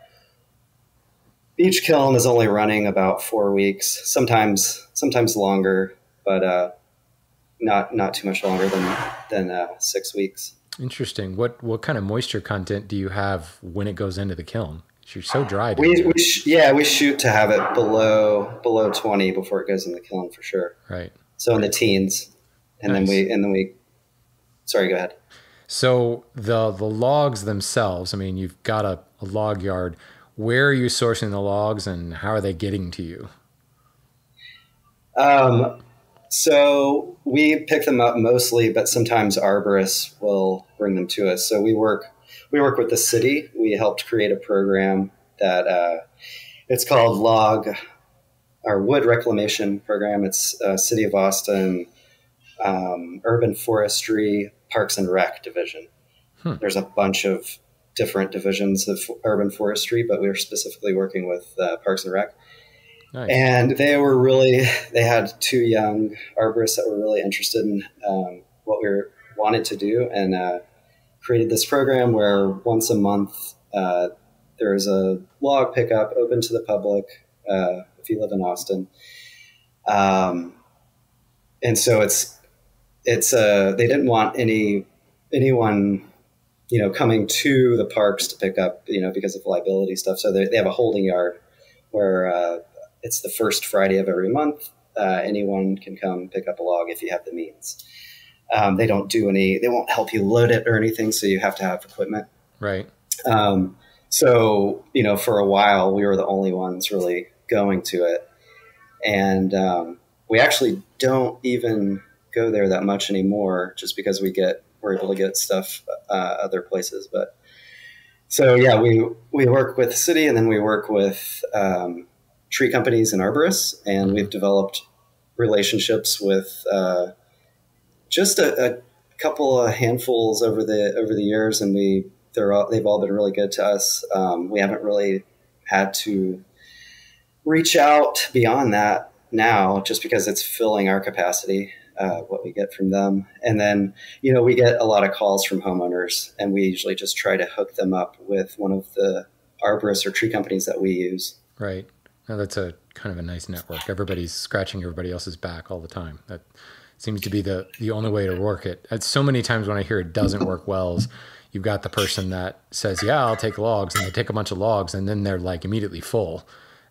each kiln is only running about 4 weeks, sometimes longer, but not too much longer than 6 weeks. Interesting. What kind of moisture content do you have when it goes into the kiln? You're so dry. We shoot to have it below 20 before it goes in the kiln for sure. Right. So in the teens, and nice. then we. Sorry, go ahead. So the logs themselves. I mean, you've got a log yard. Where are you sourcing the logs, and how are they getting to you? So we pick them up mostly, but sometimes arborists will bring them to us. So we work with the city. We helped create a program that it's called Wood Reclamation Program. It's City of Austin Urban Forestry Parks and Rec Division. There's a bunch of different divisions of urban forestry, but we were specifically working with Parks and Rec. Nice. And they had two young arborists that were really interested in what we wanted to do, and created this program where once a month there is a log pickup open to the public if you live in Austin. And so it's they didn't want anyone coming to the parks to pick up because of liability stuff. So they have a holding yard where it's the first Friday of every month. Anyone can come pick up a log if you have the means. They won't help you load it or anything. So you have to have equipment. Right. So, for a while we were the only ones really going to it. And we actually don't even go there that much anymore just because we're able to get stuff other places. But so, yeah, we work with the city, and then we work with tree companies and arborists, and we've developed relationships with just a couple of handfuls over the years, and they've all been really good to us. We haven't really had to reach out beyond that now, just because it's filling our capacity. what we get from them. And then, you know, we get a lot of calls from homeowners, and we usually just try to hook them up with one of the arborists or tree companies that we use. Right. Now that's a kind of a nice network. Everybody's scratching everybody else's back all the time. That seems to be the only way to work it. It's so many times when I hear it doesn't work well is you've got the person that says, yeah, I'll take logs, and they take a bunch of logs, and then they're like immediately full.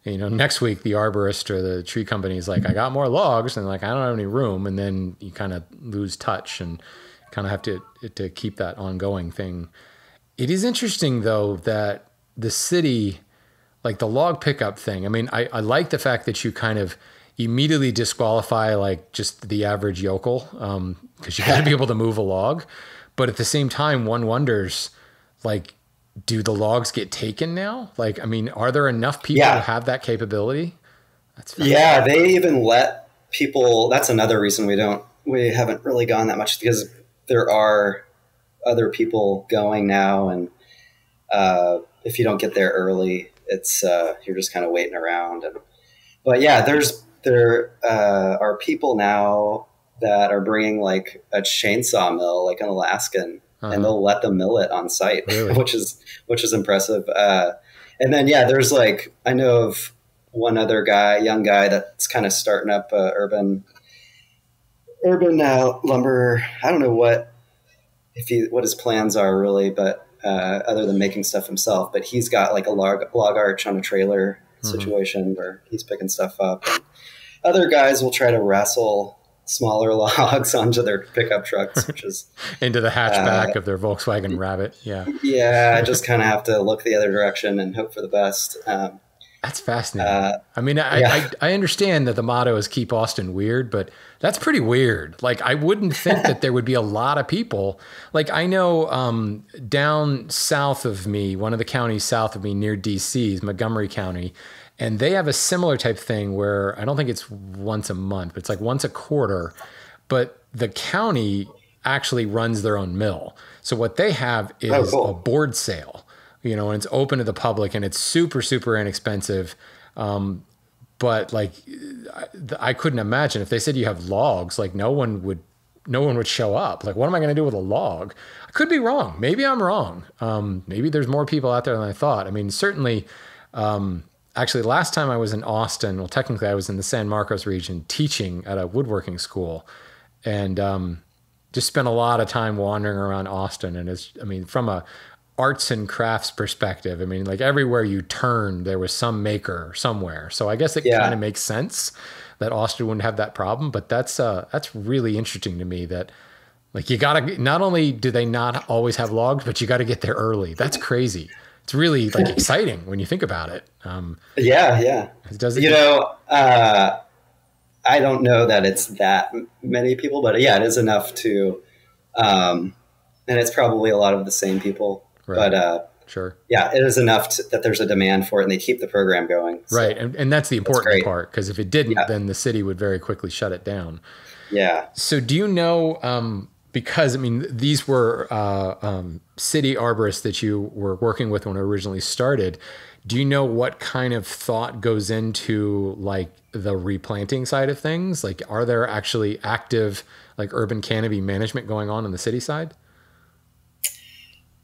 And, you know, next week the arborist or the tree company is like, I got more logs, and like, I don't have any room. And then you kind of lose touch and kind of have to keep that ongoing thing. It is interesting though, that the city, like the log pickup thing. I mean, I like the fact that you kind of immediately disqualify like just the average yokel, because you got to be able to move a log. But at the same time, one wonders, like, do the logs get taken now? Like, I mean, are there enough people who have that capability? That's yeah, they even let people. That's another reason we haven't really gone that much, because there are other people going now, and if you don't get there early, it's you're just kind of waiting around. But yeah, there are people now that are bringing like a chainsaw mill, like an Alaskan, and they'll let them mill it on site, really? which is impressive. And then there's like, I know of one other guy, young guy, that's kind of starting up urban lumber. I don't know what his plans are really, but other than making stuff himself. But he's got like a log arch on a trailer situation where he's picking stuff up. And other guys will try to wrestle smaller logs onto their pickup trucks, which is into the hatchback of their Volkswagen Rabbit. Yeah. Yeah. I just kind of have to look the other direction and hope for the best. That's fascinating. I mean, I understand that the motto is keep Austin weird, but that's pretty weird. Like, I wouldn't think that there would be a lot of people. Like, I know down south of me, one of the counties south of me near DC is Montgomery County. And they have a similar type thing where I don't think it's once a month, but it's like once a quarter. But the county actually runs their own mill. So what they have is a board sale, you know, and it's open to the public, and it's super, super inexpensive. But like, I couldn't imagine if they said you have logs, like no one would show up. Like, what am I going to do with a log? I could be wrong. Maybe I'm wrong. Maybe there's more people out there than I thought. I mean, certainly, actually, last time I was in Austin, well, technically I was in the San Marcos region teaching at a woodworking school, and just spent a lot of time wandering around Austin. And from a arts and crafts perspective, I mean, like everywhere you turn, there was some maker somewhere. So I guess it kind of makes sense that Austin wouldn't have that problem. But that's really interesting to me that, like, you gotta, not only do they not always have logs, but you got to get there early. That's crazy. It's really like exciting when you think about it. Yeah. I don't know that it's that many people, but yeah, it is enough to, and it's probably a lot of the same people, right. But sure. Yeah, it is enough that there's a demand for it, and they keep the program going. So right. And that's the important part, because if it didn't, then the city would very quickly shut it down. Yeah. So do you know, because, I mean, these were city arborists that you were working with when it originally started. Do you know what kind of thought goes into like the replanting side of things? Like, are there actually active like urban canopy management going on the city side?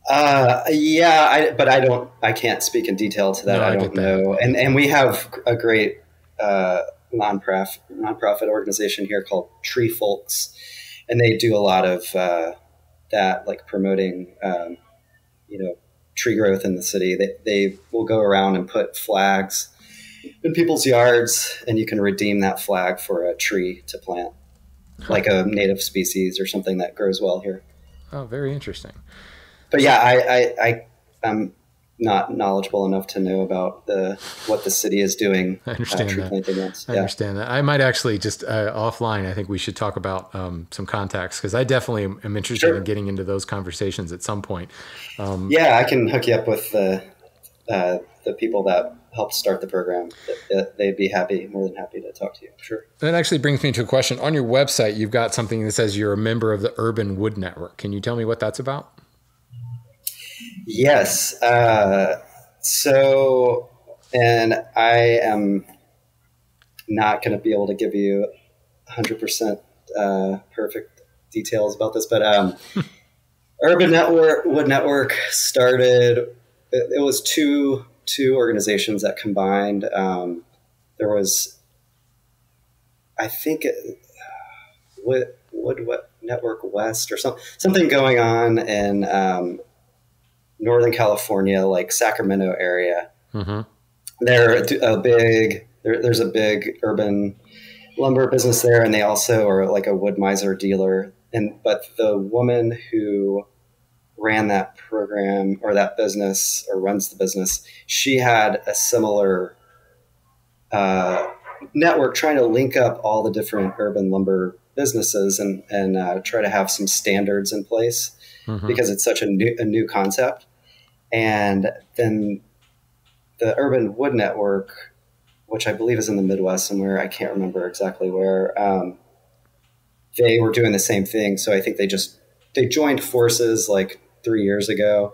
But I can't speak in detail to that. No, I don't know. And we have a great nonprofit organization here called Tree Folks. And they do a lot of that, like promoting, tree growth in the city. They will go around and put flags in people's yards, and you can redeem that flag for a tree to plant, like a native species or something that grows well here. Oh, very interesting. But yeah, I'm not knowledgeable enough to know about what the city is doing. I understand that. I understand that. I might actually just offline, I think we should talk about some contacts, because I definitely am interested in getting into those conversations at some point. I can hook you up with the people that helped start the program. They'd be more than happy to talk to you. Sure. That actually brings me to a question. On your website, you've got something that says you're a member of the Urban Wood Network. Can you tell me what that's about? Yes. And I am not going to be able to give you 100% perfect details about this, but Wood Network started. It was two organizations that combined. There was, I think, Wood Network West or something going on in Northern California, like Sacramento area. Mm-hmm. There's a big urban lumber business there, and they also are like a wood miser dealer. But the woman who ran that program or that business or runs the business, she had a similar network trying to link up all the different urban lumber businesses and try to have some standards in place because it's such a new concept. And then the Urban Wood Network, which I believe is in the Midwest somewhere, I can't remember exactly where, they were doing the same thing. So I think they joined forces like 3 years ago.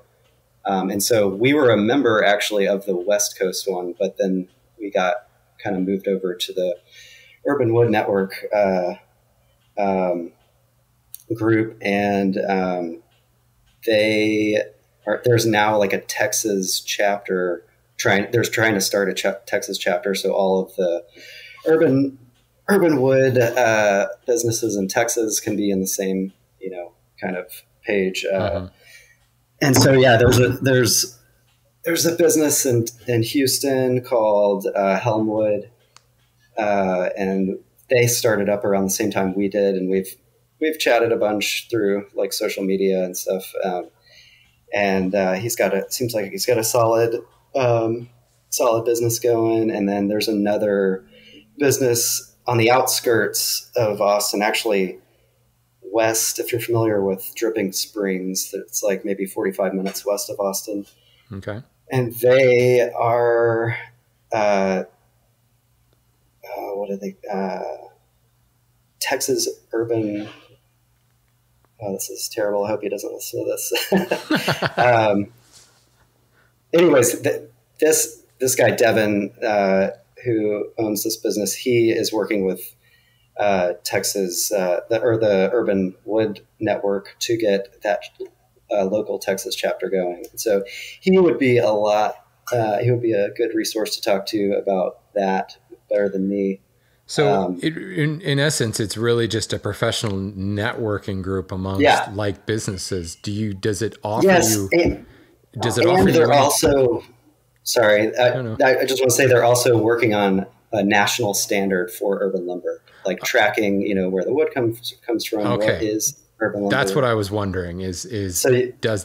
And so we were a member actually of the West Coast one, but then we got kind of moved over to the Urban Wood Network group. And there's now like a Texas chapter trying to start a Texas chapter. So all of the urban wood businesses in Texas can be in the same, kind of page. And so, yeah, there's a business in Houston called Helmwood, and they started up around the same time we did, and we've chatted a bunch through like social media and stuff. And seems like he's got a solid business going. And then there's another business on the outskirts of Austin, actually west, if you're familiar with Dripping Springs, it's like maybe 45 minutes west of Austin. Okay. And they are, what are they? Texas Urban. Oh, this is terrible. I hope he doesn't listen to this. Anyways, this guy, Devin, who owns this business, he is working with Texas, the Urban Wood Network to get that local Texas chapter going. So he would be he would be a good resource to talk to about that, better than me. So in essence, it's really just a professional networking group amongst like businesses. Does it offer you? Does it offer you? They're also, sorry, I just want to say they're also working on a national standard for urban lumber, like tracking, where the wood comes from. Okay. What is urban lumber? That's what I was wondering does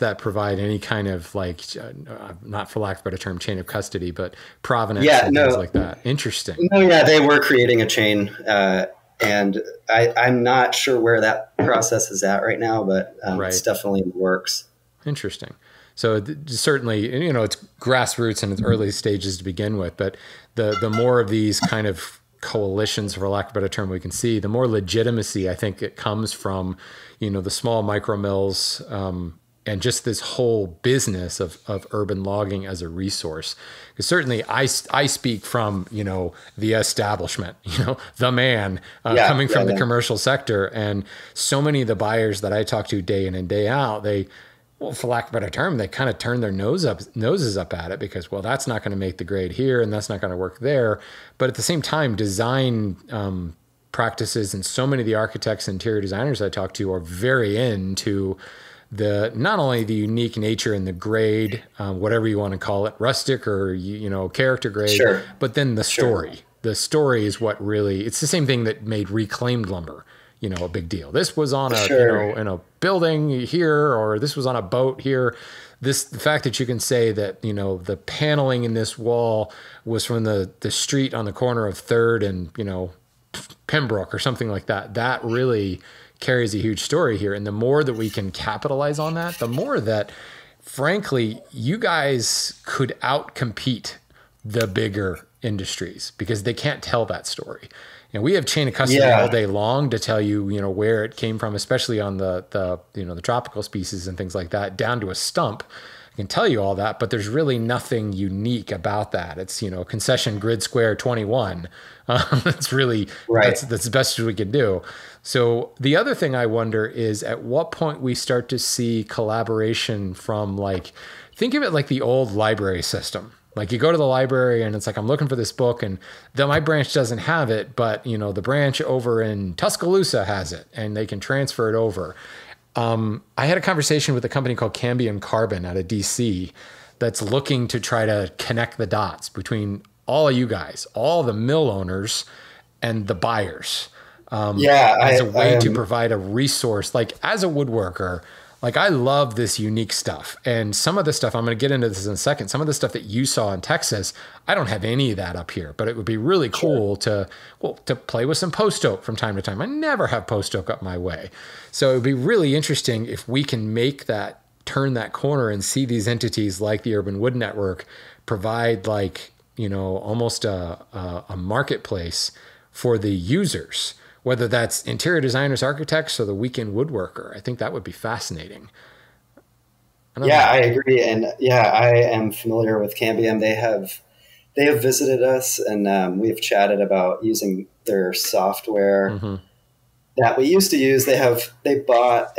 that provide any kind of like, not for lack of a better term, chain of custody, but provenance and things like that? Interesting. No, yeah, they were creating a chain. And I'm not sure where that process is at right now, but it's definitely in the works. Interesting. So certainly, it's grassroots in its early stages to begin with, but the more of these kind of coalitions, for lack of a better term, we can see, the more legitimacy I think it comes from, the small micro mills, and just this whole business of urban logging as a resource. Because certainly I speak from, the establishment, the man coming from the commercial sector. And so many of the buyers that I talk to day in and day out, well, for lack of a better term, they kind of turn their noses up at it because, well, that's not going to make the grade here and that's not going to work there. But at the same time, design practices and so many of the architects and interior designers I talk to are very into not only the unique nature and the grade, whatever you want to call it, rustic or, character grade, but then the story. Sure. The story is what really, it's the same thing that made reclaimed lumber, a big deal. This was on in a building here, or this was on a boat here. The fact that you can say that, the paneling in this wall was from the street on the corner of 3rd and, Pembroke or something like that, that really carries a huge story here. And the more that we can capitalize on that, the more that, frankly, you guys could outcompete the bigger industries because they can't tell that story. And we have chain of custody all day long to tell you, where it came from, especially on the tropical species and things like that, down to a stump. I can tell you all that, but there's really nothing unique about that. It's, concession grid square 21. It's really, Right. that's the best we can do. So the other thing I wonder is at what point we start to see collaboration from, like, think of it like the old library system. Like, you go to the library and it's like, I'm looking for this book, and my branch doesn't have it, but the branch over in Tuscaloosa has it, and they can transfer it over. I had a conversation with a company called Cambium Carbon out of DC that's looking to try to connect the dots between all of you guys, all the mill owners and the buyers. As a way to provide a resource. Like, as a woodworker, like, I love this unique stuff. And some of the stuff, I'm going to get into this in a second, some of the stuff that you saw in Texas, I don't have any of that up here, but it would be really cool to play with some post oak from time to time. I never have post oak up my way. So it would be really interesting if we can turn that corner and see these entities like the Urban Wood Network provide, like, almost a marketplace for the users, whether that's interior designers, architects, or the weekend woodworker. I think that would be fascinating. I agree. And I am familiar with Cambium. They have visited us, and we've chatted about using their software that we used to use. They bought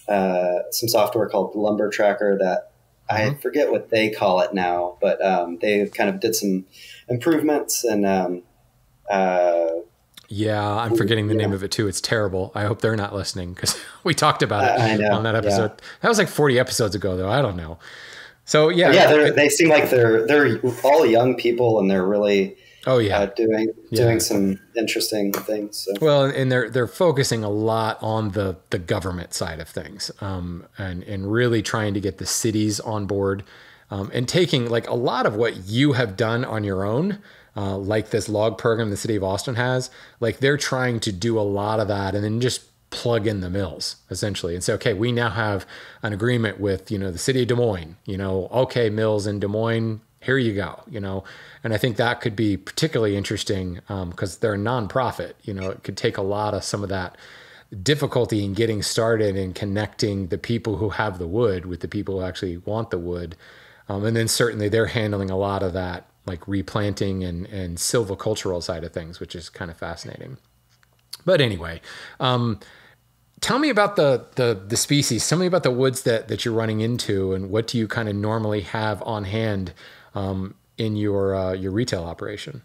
some software called Lumber Tracker that I forget what they call it now, but they kind of did some improvements, and I'm forgetting the name of it too. It's terrible. I hope they're not listening, because we talked about it on that episode. Yeah. That was like 40 episodes ago, though. I don't know. So they seem like they're all young people, and they're really doing some interesting things. So. Well, and they're focusing a lot on the government side of things, and really trying to get the cities on board, and taking, like, a lot of what you have done on your own. Like this log program the city of Austin has, like, they're trying to do a lot of that and then just plug in the mills, essentially, and say, okay, we now have an agreement with, the city of Des Moines, okay, mills in Des Moines, here you go, and I think that could be particularly interesting, because they're a nonprofit, it could take a lot of some of that difficulty in getting started and connecting the people who have the wood with the people who actually want the wood. And then certainly they're handling a lot of that, like replanting and silvicultural side of things, which is kind of fascinating. But anyway, tell me about the species. Tell me about the woods that you're running into, and what do you kind of normally have on hand in your retail operation?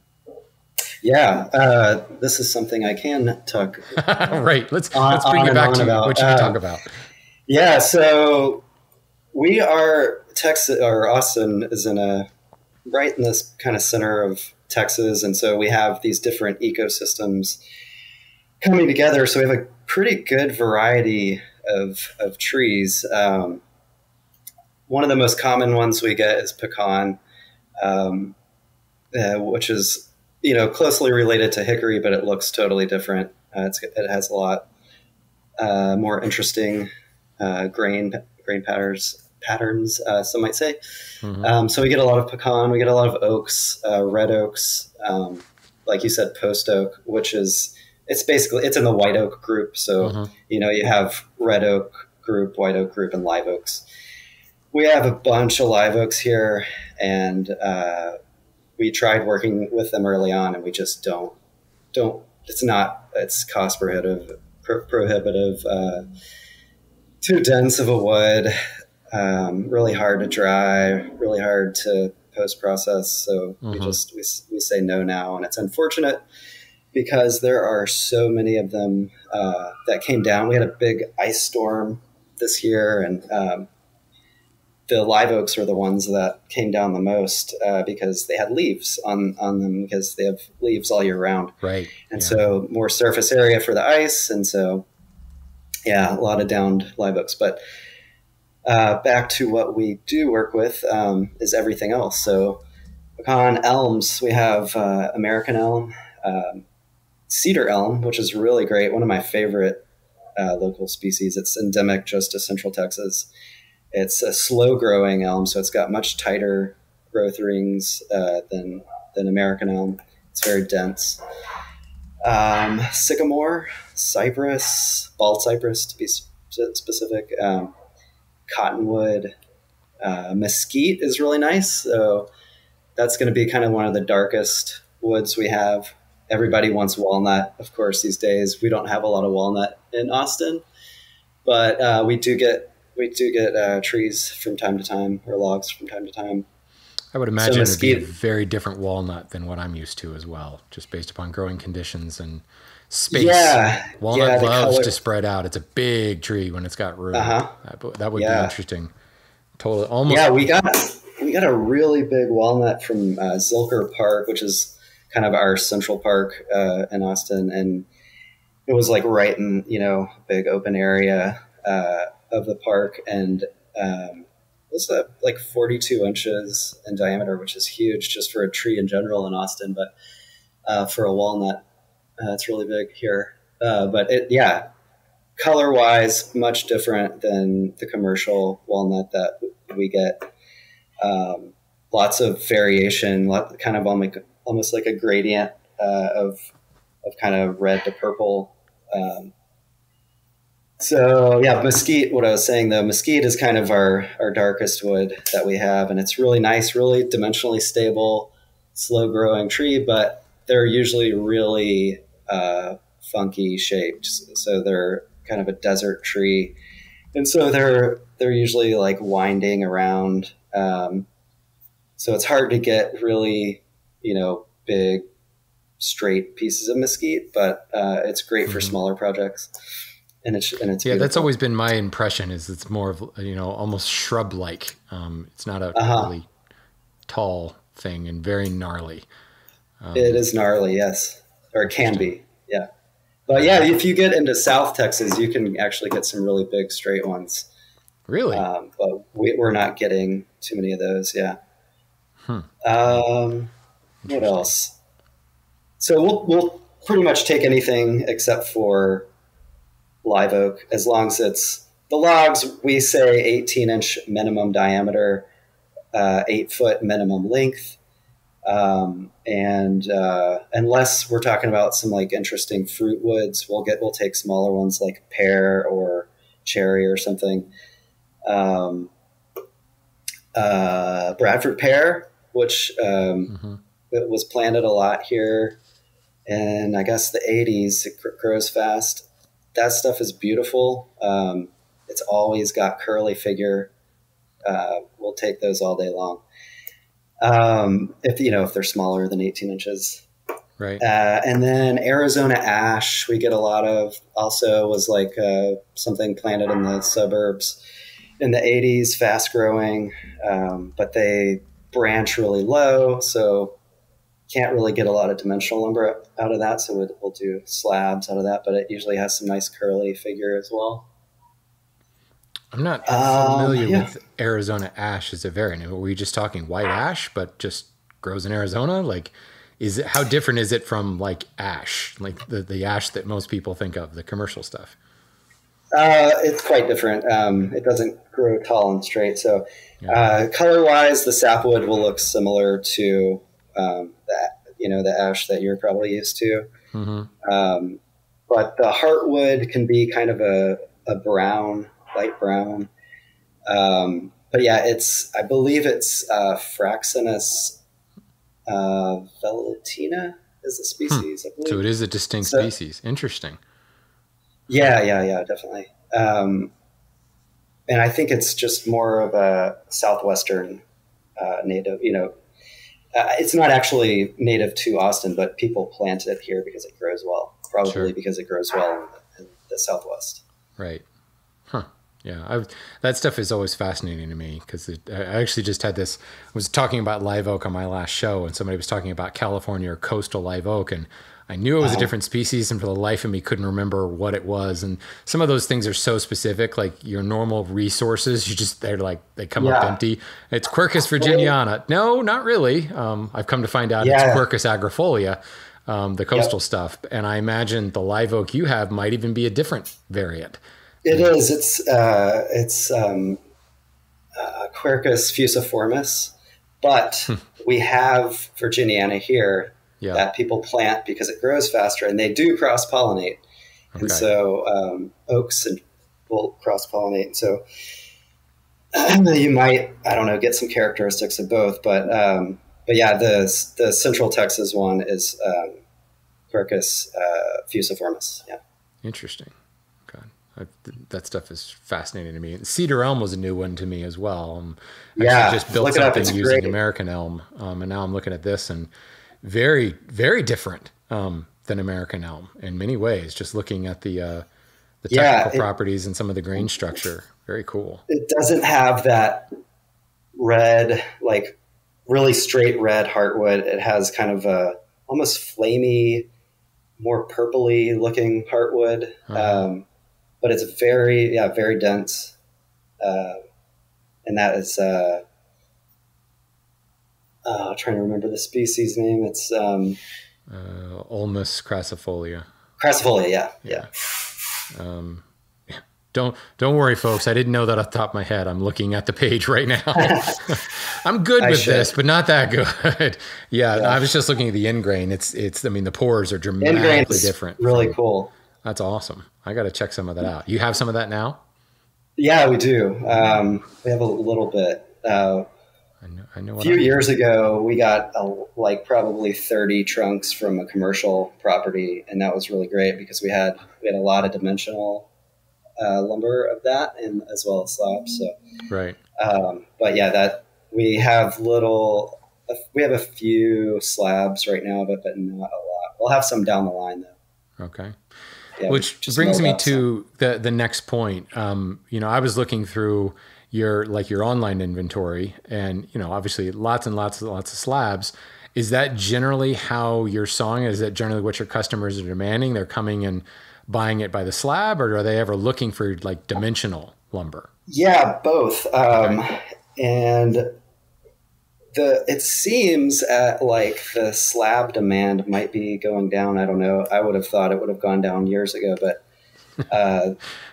Yeah, this is something I can talk. Right. Let's bring it back to what you can talk about. Yeah. So we are Texas, or Austin is right in this kind of center of Texas. And so we have these different ecosystems coming together. So we have a pretty good variety of trees. One of the most common ones we get is pecan, which is, closely related to hickory, but it looks totally different. It has a lot more interesting grain patterns, some might say. So we get a lot of pecan, we get a lot of oaks, red oaks, like you said, post oak, which is, it's in the white oak group. So, you have red oak group, white oak group, and live oaks. We have a bunch of live oaks here, and we tried working with them early on, and we just don't, it's cost prohibitive, too dense of a wood, really hard to dry, really hard to post-process. So we say no now. And it's unfortunate because there are so many of them that came down. We had a big ice storm this year, and the live oaks were the ones that came down the most because they had leaves on them, because they have leaves all year round. Right. And so more surface area for the ice. And so, a lot of downed live oaks. But back to what we do work with is everything else. So pecan, elms, we have American elm, cedar elm, which is really great. One of my favorite local species. It's endemic just to Central Texas. It's a slow growing elm, so it's got much tighter growth rings than American elm. It's very dense. Sycamore, cypress, bald cypress to be specific, cottonwood, Mesquite is really nice. So that's going to be kind of one of the darkest woods we have. Everybody wants walnut, of course, these days. We don't have a lot of walnut in Austin, but we do get trees from time to time, or logs from time to time. I would imagine it would be a very different walnut than what I'm used to as well, just based upon growing conditions and space. Yeah. Walnut loves to spread out. It's a big tree when it's got root. That would be interesting. Totally. Almost. Yeah, we got a really big walnut from Zilker Park, which is kind of our central park in Austin. And it was like right in, big open area of the park. And it was like 42 inches in diameter, which is huge just for a tree in general in Austin. But for a walnut, it's really big here. But color-wise, much different than the commercial walnut that we get. Lots of variation, kind of almost like a gradient of kind of red to purple. So yeah, mesquite, what I was saying though, mesquite is kind of our darkest wood that we have. And it's really nice, really dimensionally stable, slow growing tree, but they're usually really funky shaped. So they're kind of a desert tree. And so they're usually like winding around. So it's hard to get really, big straight pieces of mesquite, but it's great for smaller projects. And it's beautiful. That's always been my impression, is it's more of, almost shrub-like. It's not a really tall thing, and very gnarly. It is gnarly, yes. Or it can be, yeah. But yeah, if you get into South Texas, you can actually get some really big straight ones. Really? But we're not getting too many of those, yeah. What else? So we'll pretty much take anything except for live oak, as long as it's the logs. We say 18-inch minimum diameter, 8-foot minimum length, and unless we're talking about some like interesting fruit woods, we'll take smaller ones like pear or cherry or something. Bradford pear, which it was planted a lot here, and I guess the 80s. It grows fast. That stuff is beautiful. It's always got curly figure. We'll take those all day long. If they're smaller than 18 inches. Right. And then Arizona ash, we get a lot of, also was like something planted in the suburbs in the 80s, fast growing, but they branch really low. So can't really get a lot of dimensional lumber out of that. So we'll do slabs out of that, but it usually has some nice curly figure as well. I'm not familiar with Arizona ash as a variant. Were we just talking white ash, but just grows in Arizona? Like, how different is it from like ash, like the ash that most people think of, the commercial stuff? It's quite different. It doesn't grow tall and straight. So color-wise, the sapwood will look similar to the ash that you're probably used to. But the heartwood can be kind of a brown, light brown. But yeah, I believe it's Fraxinus velutina is the species. I believe. So it is a distinct species. Interesting. Yeah, definitely. And I think it's just more of a southwestern native, it's not actually native to Austin, but people plant it here because it grows well, probably because it grows well in the Southwest. Right. Huh. Yeah. That stuff is always fascinating to me, because I actually just had I was talking about live oak on my last show, and somebody was talking about California or coastal live oak, and I knew it was a different species, and for the life of me couldn't remember what it was. And some of those things are so specific, like your normal resources, they come up empty. It's Quercus virginiana. No, not really. I've come to find out it's Quercus agrifolia, the coastal stuff. And I imagine the live oak you have might even be a different variant. It is. It's Quercus fusiformis, but we have virginiana here. That people plant because it grows faster, and they do cross-pollinate. And so oaks will cross-pollinate. So you might, I don't know, get some characteristics of both, but yeah, the Central Texas one is Quercus fusiformis. Yeah. Interesting. That stuff is fascinating to me. Cedar elm was a new one to me as well. Yeah, just built something using great. American elm, and now I'm looking at this, and very, very different than American elm in many ways. Just looking at the technical properties and some of the grain structure, very cool. It doesn't have that red, like really straight red heartwood. It has kind of a almost flamey, more purpley looking heartwood. But it's very, very dense. And that is, trying to remember the species name. It's Ulmus crassifolia. Crassifolia, yeah. Don't worry, folks. I didn't know that off the top of my head. I'm looking at the page right now. I'm good with this, but not that good. Yeah, I was just looking at the end grain. It's. I mean, the pores are dramatically different. Really cool. That's awesome. I got to check some of that out. You have some of that now? Yeah, we do. We have a little bit. I know. A few years ago, we got probably 30 trunks from a commercial property, and that was really great because we had a lot of dimensional lumber of that, and as well as slabs. So right. But yeah, that we have a few slabs right now, but not a lot. We'll have some down the line though. Okay. Yeah, which brings me to the next point. I was looking through your online inventory, and obviously lots and lots of slabs. Is that generally how you're sawing? Is that generally what your customers are demanding? They're coming and buying it by the slab, or are they ever looking for like dimensional lumber? Yeah, both. And it seems like the slab demand might be going down. I don't know. I would have thought it would have gone down years ago, but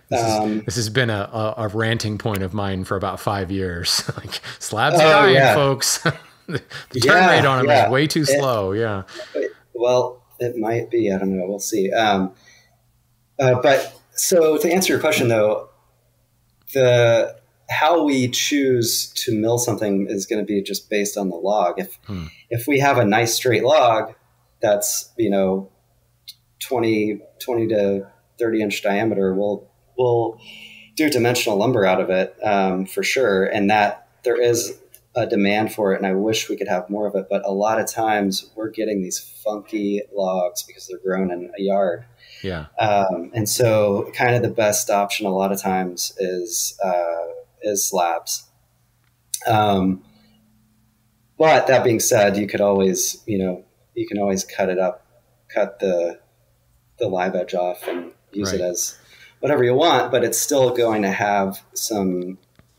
this has been a ranting point of mine for about 5 years. Like slabs are dying, folks. The turn rate on them is way too slow. Yeah. Well, it might be. I don't know. We'll see. But so to answer your question, though, how we choose to mill something is going to be just based on the log. If we have a nice straight log that's 20 to 30 inch diameter, we'll do dimensional lumber out of it for sure, and that there is a demand for it, and I wish we could have more of it. But a lot of times we're getting these funky logs because they're grown in a yard. Yeah. And so kind of the best option a lot of times is slabs. But that being said, you could always, cut it up, cut the live edge off and use it as whatever you want, but it's still going to have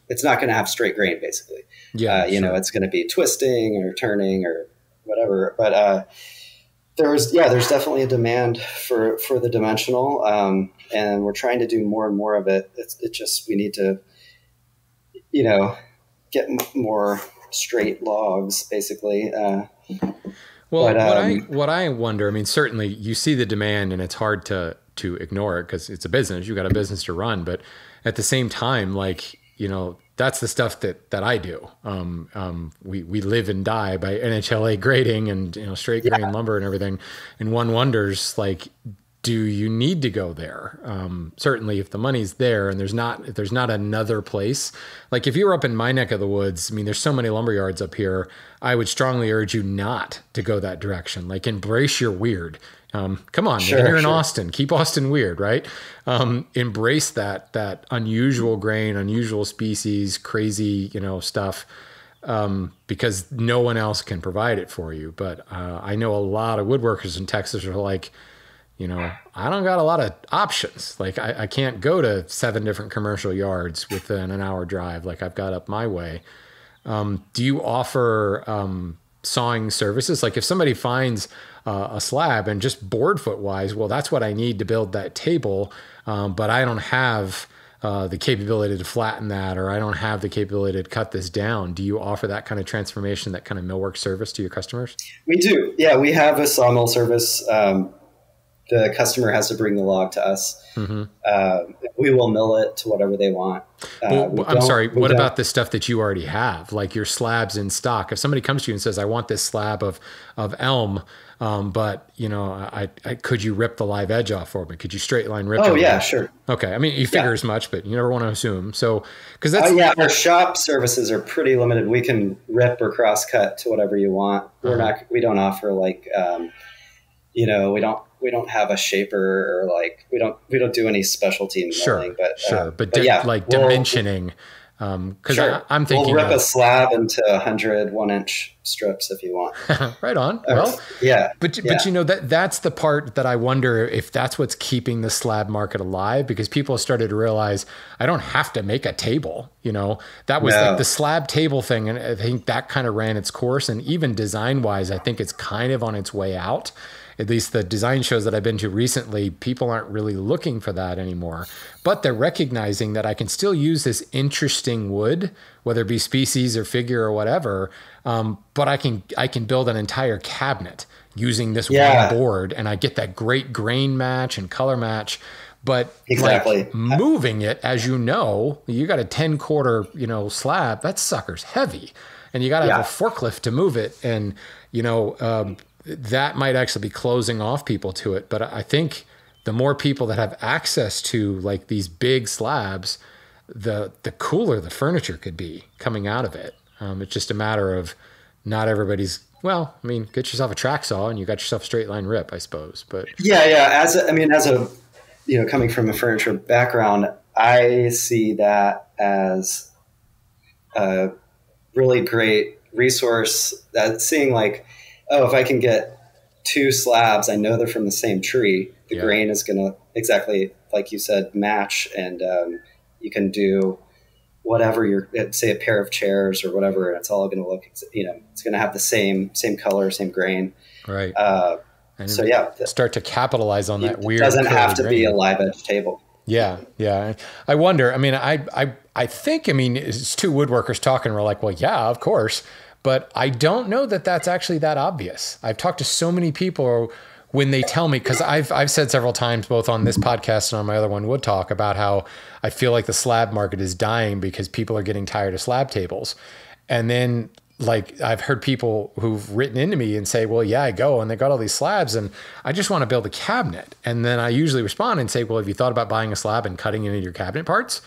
it's not going to have straight grain basically. Yeah. It's going to be twisting or turning or whatever. But, there's definitely a demand for the dimensional. And we're trying to do more and more of it. We need to, get more straight logs basically. Well, what I wonder, I mean, certainly you see the demand and it's hard to ignore it because it's a business. You got a business to run, but at the same time, that's the stuff that I do. We live and die by NHLA grading and straight grain lumber and everything. And one wonders, do you need to go there? Certainly, if the money's there and there's not another place. Like if you were up in my neck of the woods, I mean, there's so many lumber yards up here. I would strongly urge you not to go that direction. Like embrace your weird. Come on, man, you're in Austin. Keep Austin weird, right? Embrace that unusual grain, unusual species, crazy, stuff, because no one else can provide it for you. But I know a lot of woodworkers in Texas are like, I don't got a lot of options. Like I can't go to 7 different commercial yards within an hour drive like I've got up my way. Do you offer sawing services? Like if somebody finds a slab and just board foot wise, well, that's what I need to build that table. But I don't have the capability to flatten that, or I don't have the capability to cut this down. Do you offer that kind of transformation, that kind of millwork service to your customers? We do. Yeah, we have a sawmill service. the customer has to bring the log to us. We will mill it to whatever they want. I'm sorry. What about the stuff that you already have, like your slabs in stock? If somebody comes to you and says, "I want this slab of elm, but I could you rip the live edge off for me? Could you straight line rip?" Oh yeah, sure. Okay. I mean, you figure as much, but you never want to assume. So, because that's our shop services are pretty limited. We can rip or cross cut to whatever you want. We don't offer like, we don't have a shaper or like we don't do any specialty milling. But dimensioning. Because I'm thinking we'll rip a slab into 100 1-inch strips if you want. Right on. Well, but that's the part that I wonder if that's what's keeping the slab market alive, because people started to realize I don't have to make a table. That was like the slab table thing, and I think that kind of ran its course. And even design wise, I think it's kind of on its way out. At least the design shows that I've been to recently, people aren't really looking for that anymore, but they're recognizing that I can still use this interesting wood, whether it be species or figure or whatever. But I can build an entire cabinet using this one board, and I get that great grain match and color match. But like moving it, as you got a 10-quarter, slab, that sucker's heavy, and you got to have a forklift to move it. And, that might actually be closing off people to it. But I think the more people that have access to like these big slabs, the cooler the furniture could be coming out of it. It's just a matter of not everybody's, get yourself a track saw and you got yourself a straight line rip, I suppose. But as a coming from a furniture background, I see that as a really great resource, that seeing like, if I can get 2 slabs, I know they're from the same tree. The grain is going to exactly, like you said, match. And you can do whatever say a pair of chairs or whatever, and it's all going to look, it's going to have the same color, same grain. Right. And start to capitalize on that weird. It doesn't have to grain. be a live edge table. Yeah. Yeah. I wonder, I think, it's 2 woodworkers talking. We're like, well, yeah, of course. But I don't know that that's actually that obvious. I've talked to so many people when they tell me, because I've said several times, both on this podcast and on my other one, Wood Talk, about how I feel like the slab market is dying because people are getting tired of slab tables. And then like I've heard people who've written into me and say, well, yeah, I go and they got all these slabs and I just want to build a cabinet. And then I usually respond and say, well, have you thought about buying a slab and cutting it into your cabinet parts?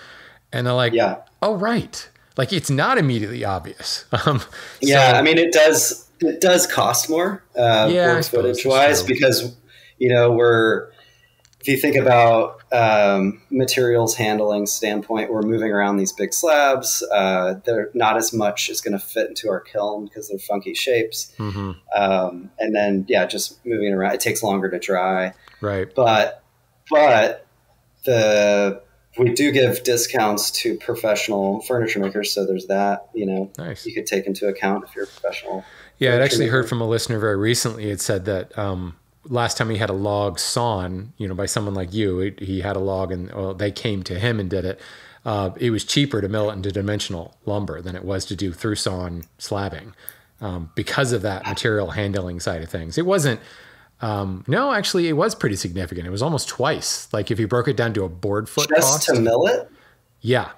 And they're like, oh, right. Like it's not immediately obvious. It does cost more, board footage wise, because, if you think about materials handling standpoint, we're moving around these big slabs. They're not as much is going to fit into our kiln because they're funky shapes. And then, just moving around, it takes longer to dry. Right. But we do give discounts to professional furniture makers. So there's that, nice. You could take into account if you're a professional. Yeah. I'd actually heard from a listener very recently. It said that last time he had a log sawn, by someone like you, he had a log and they came to him and did it. It was cheaper to mill it into dimensional lumber than it was to do through sawn slabbing because of that material handling side of things. It wasn't, no, actually, it was pretty significant. It was almost twice. Like if you broke it down to a board foot cost. To mill it? Yeah.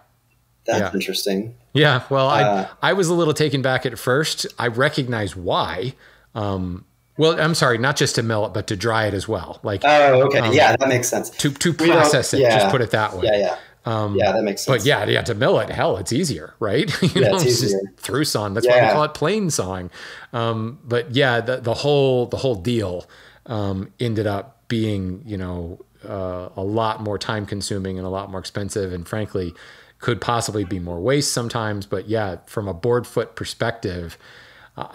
That's interesting. Yeah. Well, I was a little taken back at first. I recognize why. Well, I'm sorry, not just to mill it, but to dry it as well. Like, oh, okay. That makes sense. To process it, just put it that way. That makes sense. But to mill it, hell, it's easier, right? It's easier. Just through sawing. That's why we call it plain sawing. But the whole deal ended up being, a lot more time consuming and a lot more expensive, and frankly, could possibly be more waste sometimes. But from a board foot perspective,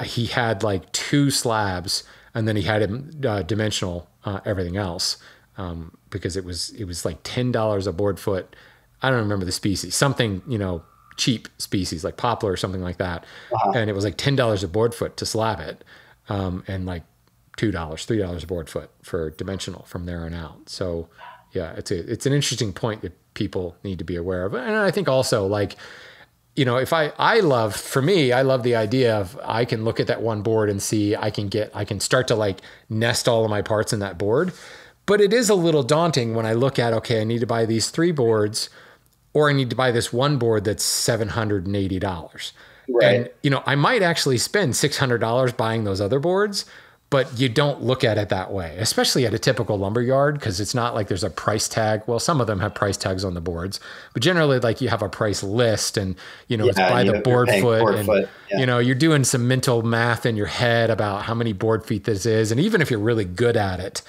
he had like 2 slabs, and then he had him dimensional everything else because it was like $10 a board foot. I don't remember the species, something, cheap species like poplar or something like that. And it was like $10 a board foot to slab it. And like $2, $3 a board foot for dimensional from there on out. So it's an interesting point that people need to be aware of. And I think also like, I love the idea of I can look at that one board and see I can start to like nest all of my parts in that board. But it is a little daunting when I look at, okay, I need to buy these 3 boards, or I need to buy this one board that's $780. Right. And, I might actually spend $600 buying those other boards, but you don't look at it that way, especially at a typical lumber yard, because it's not like there's a price tag. Well, some of them have price tags on the boards, but generally like you have a price list and, it's by the board foot. And, you're doing some mental math in your head about how many board feet this is. And even if you're really good at it,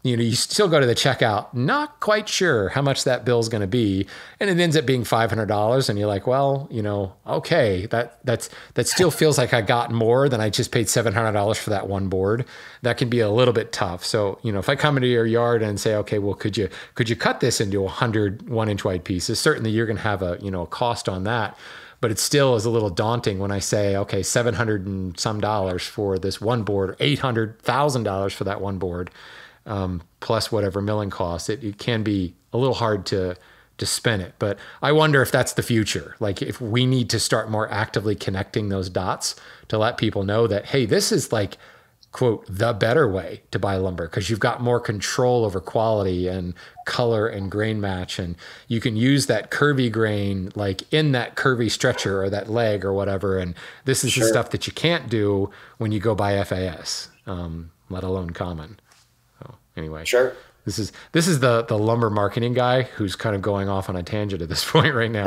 you still go to the checkout, not quite sure how much that bill's going to be. And it ends up being $500. And you're like, well, okay, that still feels like I got more than I just paid $700 for that one board. That can be a little bit tough. So, if I come into your yard and say, okay, well, could you cut this into 100 1-inch wide pieces? Certainly you're going to have a cost on that. But it still is a little daunting when I say, okay, $700 and some dollars for this one board, or $800,000 for that one board. Plus whatever milling costs, it can be a little hard to spin it. But I wonder if that's the future. Like if we need to start more actively connecting those dots to let people know that, hey, this is like, quote, the better way to buy lumber, because you've got more control over quality and color and grain match. And you can use that curvy grain, like in that curvy stretcher or that leg or whatever. And this is the stuff that you can't do when you go buy FAS, let alone common. Anyway, this is the lumber marketing guy who's kind of going off on a tangent at this point right now.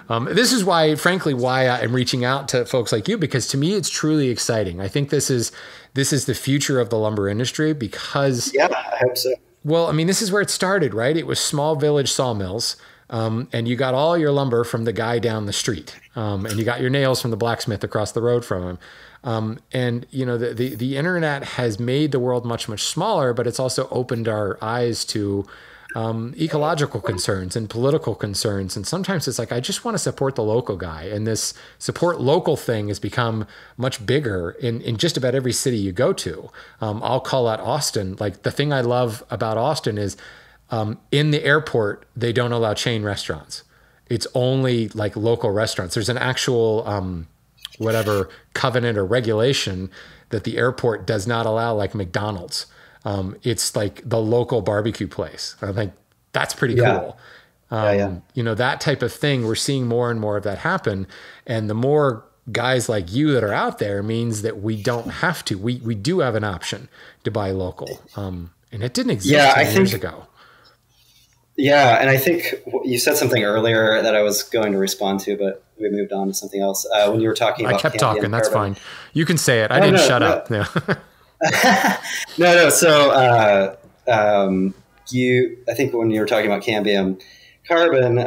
But, this is why I'm reaching out to folks like you, because to me it's truly exciting. I think this is the future of the lumber industry because I hope so. Well, I mean, this is where it started, right? It was small village sawmills. And you got all your lumber from the guy down the street, and you got your nails from the blacksmith across the road from him. And the internet has made the world much, much smaller, but it's also opened our eyes to ecological concerns and political concerns. And sometimes it's like, I just want to support the local guy. And this support local thing has become much bigger in just about every city you go to. I'll call out Austin. Like the thing I love about Austin is in the airport, they don't allow chain restaurants. It's only like local restaurants. There's an actual whatever covenant or regulation that the airport does not allow, like McDonald's. It's like the local barbecue place. I think that's pretty cool. That type of thing, we're seeing more and more of that happen. And the more guys like you that are out there means that we don't have to. We do have an option to buy local. And it didn't exist 10 years ago. Yeah, and I think you said something earlier that I was going to respond to, but we moved on to something else. When you were talking about... I kept talking, that's fine. You can say it. I didn't shut up. No. No. So I think when you were talking about cambium carbon,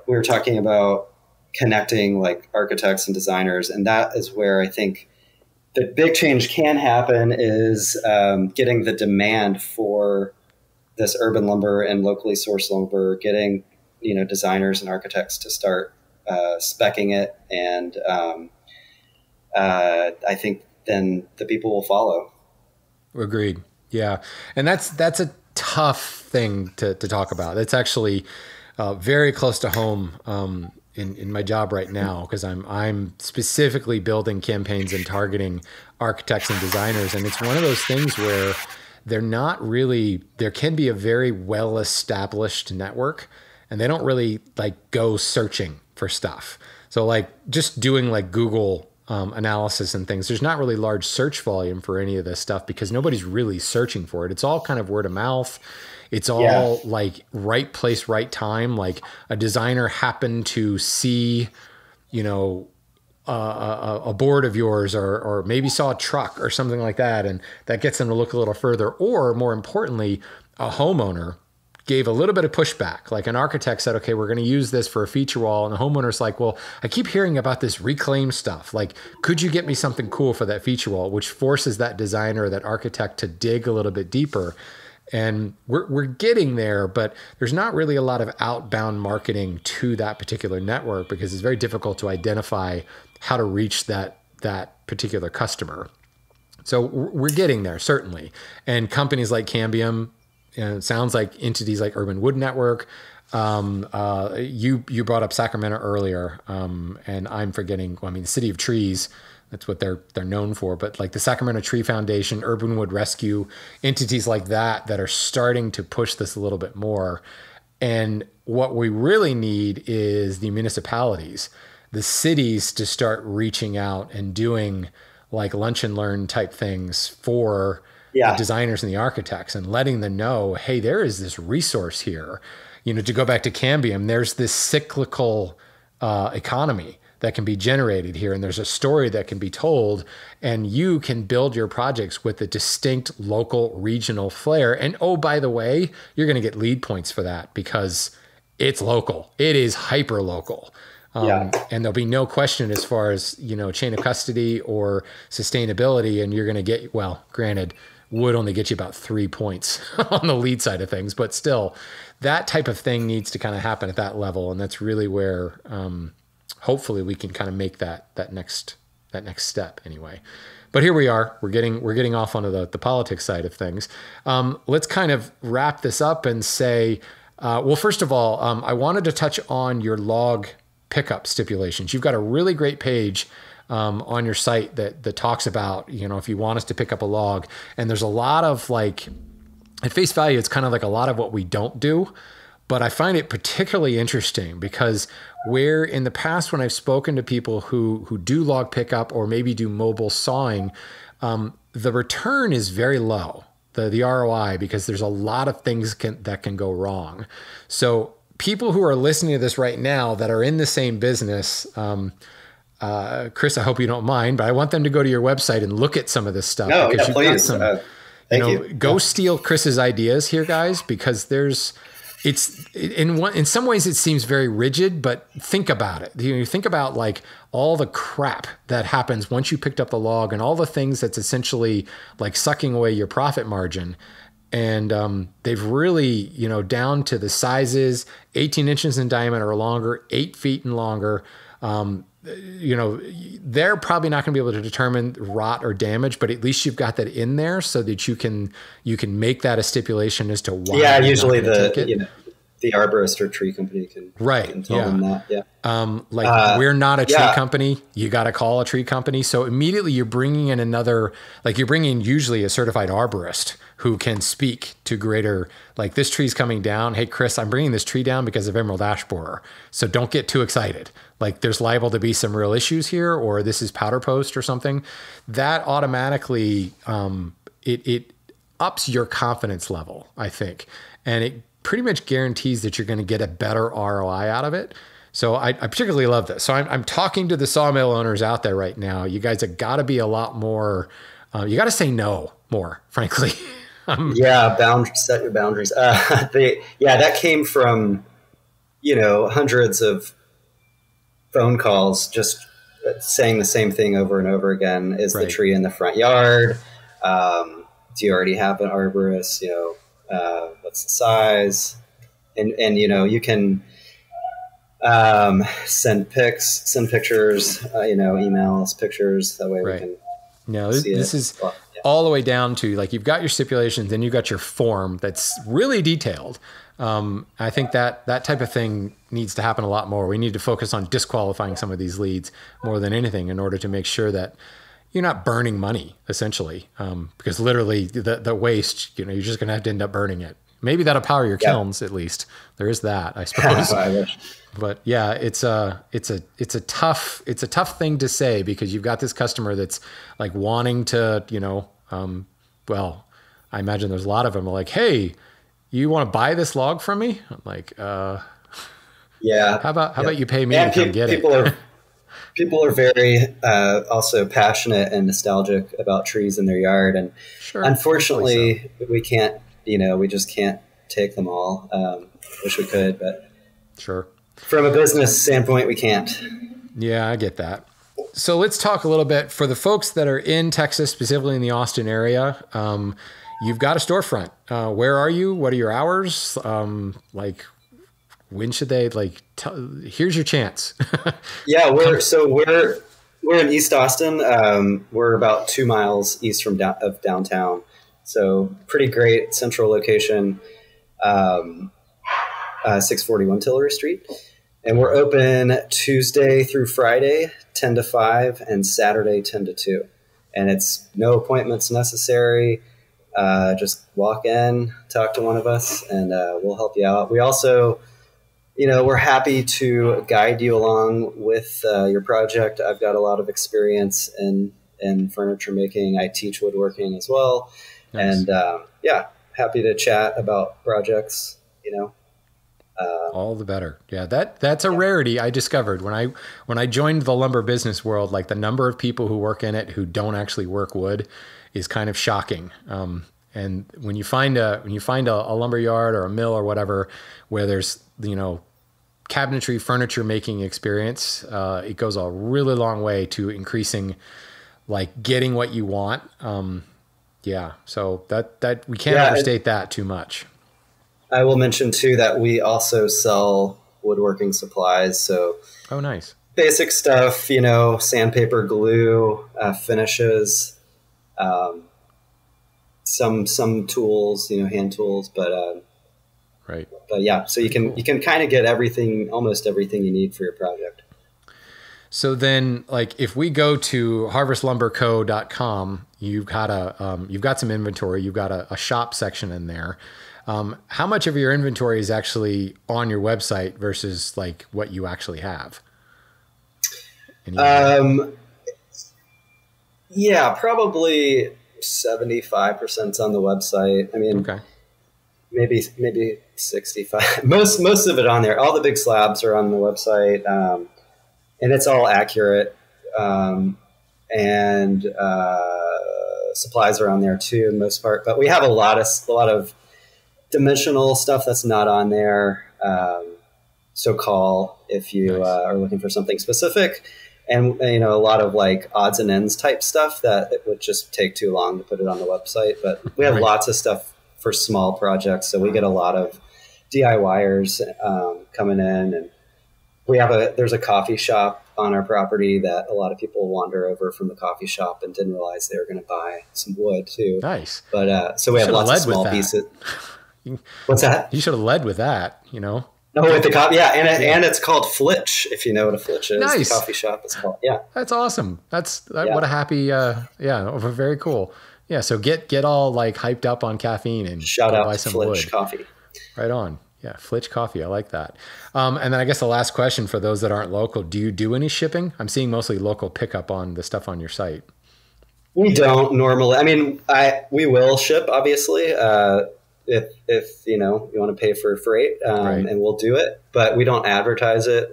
we were talking about connecting like architects and designers. And that is where I think the big change can happen is getting the demand for this urban lumber and locally sourced lumber, getting, designers and architects to start speccing it. And I think then the people will follow. Agreed. Yeah. And that's a tough thing to talk about. It's actually very close to home in my job right now, because I'm specifically building campaigns and targeting architects and designers. And it's one of those things where there can be a very well-established network and they don't really like go searching for stuff. So like just doing like Google analysis and things, there's not really large search volume for any of this stuff because nobody's really searching for it. It's all kind of word of mouth. It's all like right place, right time. Like a designer happened to see, a board of yours or maybe saw a truck or something like that. And that gets them to look a little further. Or more importantly, a homeowner gave a little bit of pushback. Like an architect said, okay, we're going to use this for a feature wall. And the homeowner's like, well, I keep hearing about this reclaim stuff. Like, could you get me something cool for that feature wall? Which forces that designer, that architect to dig a little bit deeper. And we're getting there, but there's not really a lot of outbound marketing to that particular network because it's very difficult to identify how to reach that particular customer. So we're getting there, certainly. And companies like Cambium, it sounds like entities like Urban Wood Network. You brought up Sacramento earlier, and I'm forgetting. The City of Trees. That's what they're known for. But like the Sacramento Tree Foundation, Urban Wood Rescue, entities like that are starting to push this a little bit more. And what we really need is the municipalities, the cities, to start reaching out and doing like lunch and learn type things for the designers and the architects, and letting them know, hey, there is this resource here. You know, to go back to Cambium, there's this cyclical economy that can be generated here, and there's a story that can be told, and you can build your projects with a distinct local regional flair. And oh, by the way, you're going to get lead points for that because it's local. It is hyper local. And there'll be no question as far as, you know, chain of custody or sustainability. And you're going to get, well, granted, would only get you about 3 points on the lead side of things, but still that type of thing needs to kind of happen at that level. And that's really where, hopefully we can kind of make that next step anyway. But here we are, we're getting off onto the politics side of things. Let's kind of wrap this up and say, well, first of all, I wanted to touch on your log pickup stipulations. You've got a really great page on your site that talks about, you know, if you want us to pick up a log, and there's a lot of like, at face value, it's kind of like a lot of what we don't do, but I find it particularly interesting because where in the past, when I've spoken to people who do log pickup or maybe do mobile sawing, the return is very low, the ROI, because there's a lot of things that can go wrong. So people who are listening to this right now that are in the same business, Kris, I hope you don't mind, but I want them to go to your website and look at some of this stuff. No, because yeah, please. Thank you. Go steal Kris's ideas here, guys, because it's in some ways it seems very rigid, but think about it. You think about like all the crap that happens once you picked up the log and all the things that's essentially like sucking away your profit margin. And they've really, you know, down to the sizes, 18 inches in diameter or longer, 8 feet and longer. You know, they're probably not going to be able to determine rot or damage, but at least you've got that in there so that you can make that a stipulation as to why. Yeah, usually the arborist or tree company can tell them that. Yeah. We're not a tree company. You got to call a tree company. So immediately you're bringing in you're bringing usually a certified arborist who can speak to greater, like, this tree's coming down. Hey, Kris, I'm bringing this tree down because of emerald ash borer. So don't get too excited. Like, there's liable to be some real issues here, or this is powder post or something. That automatically, it ups your confidence level, I think. And it pretty much guarantees that you're going to get a better ROI out of it. So I particularly love this. So I'm talking to the sawmill owners out there right now. You guys have got to be a lot more, you got to say no more, frankly. Set your boundaries. That came from, you know, hundreds of phone calls just saying the same thing over and over again. Is the tree in the front yard? Do you already have an arborist? You know, what's the size? And you know, you can send pictures, you know, email us pictures. That way we can. No, this is all the way down to, like, you've got your stipulations and you've got your form that's really detailed. I think that type of thing needs to happen a lot more. We need to focus on disqualifying some of these leads more than anything in order to make sure that you're not burning money, essentially, because literally the waste, you know, you're just going to have to end up burning it. Maybe that'll power your kilns, at least. There is that, I suppose. I wish. But yeah, it's a tough thing to say, because you've got this customer that's like wanting to, you know, well, I imagine there's a lot of them like, hey, you want to buy this log from me? I'm like, how about you pay me and come get it? People are very also passionate and nostalgic about trees in their yard, and unfortunately, we can't. You know, we just can't take them all. Wish we could, but from a business standpoint, we can't. Yeah, I get that. So let's talk a little bit for the folks that are in Texas, specifically in the Austin area. You've got a storefront. Where are you? What are your hours? Like, when should they here's your chance. Yeah, we're in East Austin. We're about 2 miles east of downtown. So pretty great central location, 641 Tillery Street. And we're open Tuesday through Friday, 10 to 5, and Saturday, 10 to 2. And it's no appointments necessary. Just walk in, talk to one of us, and we'll help you out. We also, we're happy to guide you along with your project. I've got a lot of experience in furniture making. I teach woodworking as well. Nice. And happy to chat about projects, all the better. Yeah, that's a rarity I discovered when I joined the lumber business world. Like, the number of people who work in it who don't actually work wood is kind of shocking. And when you find a lumber yard or a mill or whatever where there's cabinetry, furniture making experience, it goes a really long way to increasing, like, getting what you want. So that we can't overstate that too much. I will mention too that we also sell woodworking supplies. So, oh, nice. Basic stuff, sandpaper, glue, finishes, some tools, hand tools, but right. But yeah, so you can kind of get almost everything you need for your project. So then, like, if we go to harvestlumberco.com, you've got some inventory, you've got a shop section in there. How much of your inventory is actually on your website versus, like, what you actually have? Probably 75% on the website. I mean, okay. Maybe 65. Most of it on there. All the big slabs are on the website, and it's all accurate. And supplies are on there too, in most part. But we have a lot of dimensional stuff that's not on there. So call if you are looking for something specific, and a lot of, like, odds and ends type stuff that it would just take too long to put it on the website. But we have lots of stuff for small projects, so we get a lot of DIYers coming in, and there's a coffee shop on our property that a lot of people wander over from the coffee shop and didn't realize they were going to buy some wood too. Nice. But so we have lots of small pieces. What's that? You should have led with that, No, with the coffee, and it's called Flitch, if you know what a Flitch is. Nice. The coffee shop is called, That's awesome. What a happy, very cool. Yeah, so get all, like, hyped up on caffeine and shout out buy to some Flitch wood. Coffee. Right on. Yeah, Flitch Coffee. I like that. And then I guess the last question for those that aren't local, do you do any shipping? I'm seeing mostly local pickup on the stuff on your site. We don't normally. I mean, we will ship, obviously, if you want to pay for freight, right. And we'll do it, but we don't advertise it.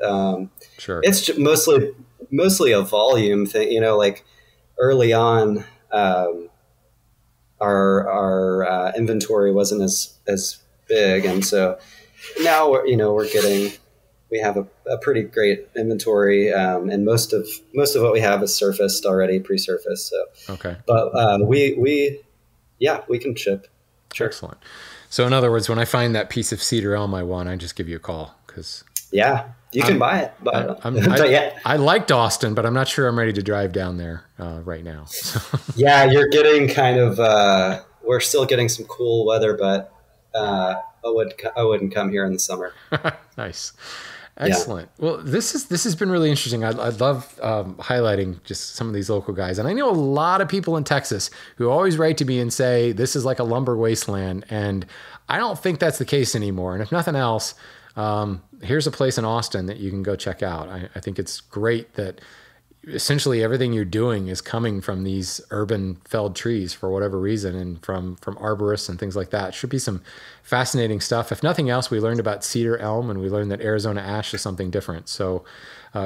Sure. It's just mostly a volume thing, like early on, our inventory wasn't as big. And so now we have a pretty great inventory. And most of what we have is surfaced already, pre-surfaced. So, okay. But, we can ship. Sure. Excellent. So in other words, when I find that piece of cedar elm I want, I just give you a call, because you can buy it. I liked Austin, but I'm not sure I'm ready to drive down there right now. Yeah, you're getting kind of. We're still getting some cool weather, but I wouldn't come here in the summer. Nice. Excellent. Yeah. Well, this has been really interesting. I love highlighting just some of these local guys. And I know a lot of people in Texas who always write to me and say, this is like a lumber wasteland. And I don't think that's the case anymore. And if nothing else, here's a place in Austin that you can go check out. I think it's great that essentially everything you're doing is coming from these urban felled trees for whatever reason, and from arborists and things like that. It should be some fascinating stuff. If nothing else, we learned about cedar elm, and we learned that Arizona ash is something different. So,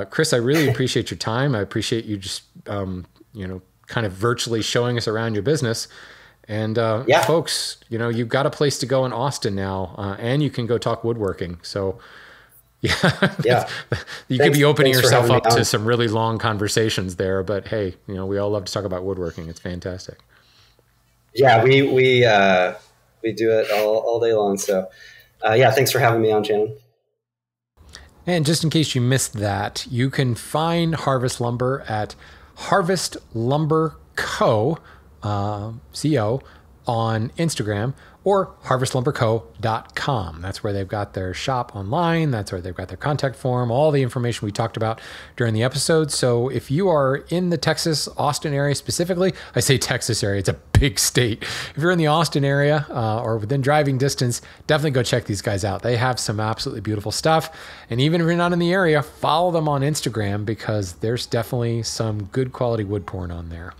Kris, I really appreciate your time. I appreciate you just, kind of virtually showing us around your business. And folks, you've got a place to go in Austin now, and you can go talk woodworking. So yeah, you could be opening yourself up to some really long conversations there, but hey, we all love to talk about woodworking. It's fantastic. Yeah, we do it all day long. So thanks for having me on, Shannon. And just in case you missed that, you can find Harvest Lumber at harvestlumberco.com. on Instagram or harvestlumberco.com. That's where they've got their shop online. That's where they've got their contact form, all the information we talked about during the episode. So if you are in the Texas, Austin area specifically, I say Texas area, it's a big state. If you're in the Austin area or within driving distance, definitely go check these guys out. They have some absolutely beautiful stuff. And even if you're not in the area, follow them on Instagram because there's definitely some good quality wood porn on there.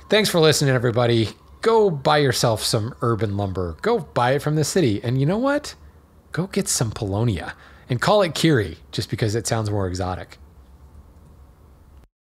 Thanks for listening, everybody. Go buy yourself some urban lumber. Go buy it from the city. And you know what? Go get some Paulownia and call it Kiri just because it sounds more exotic.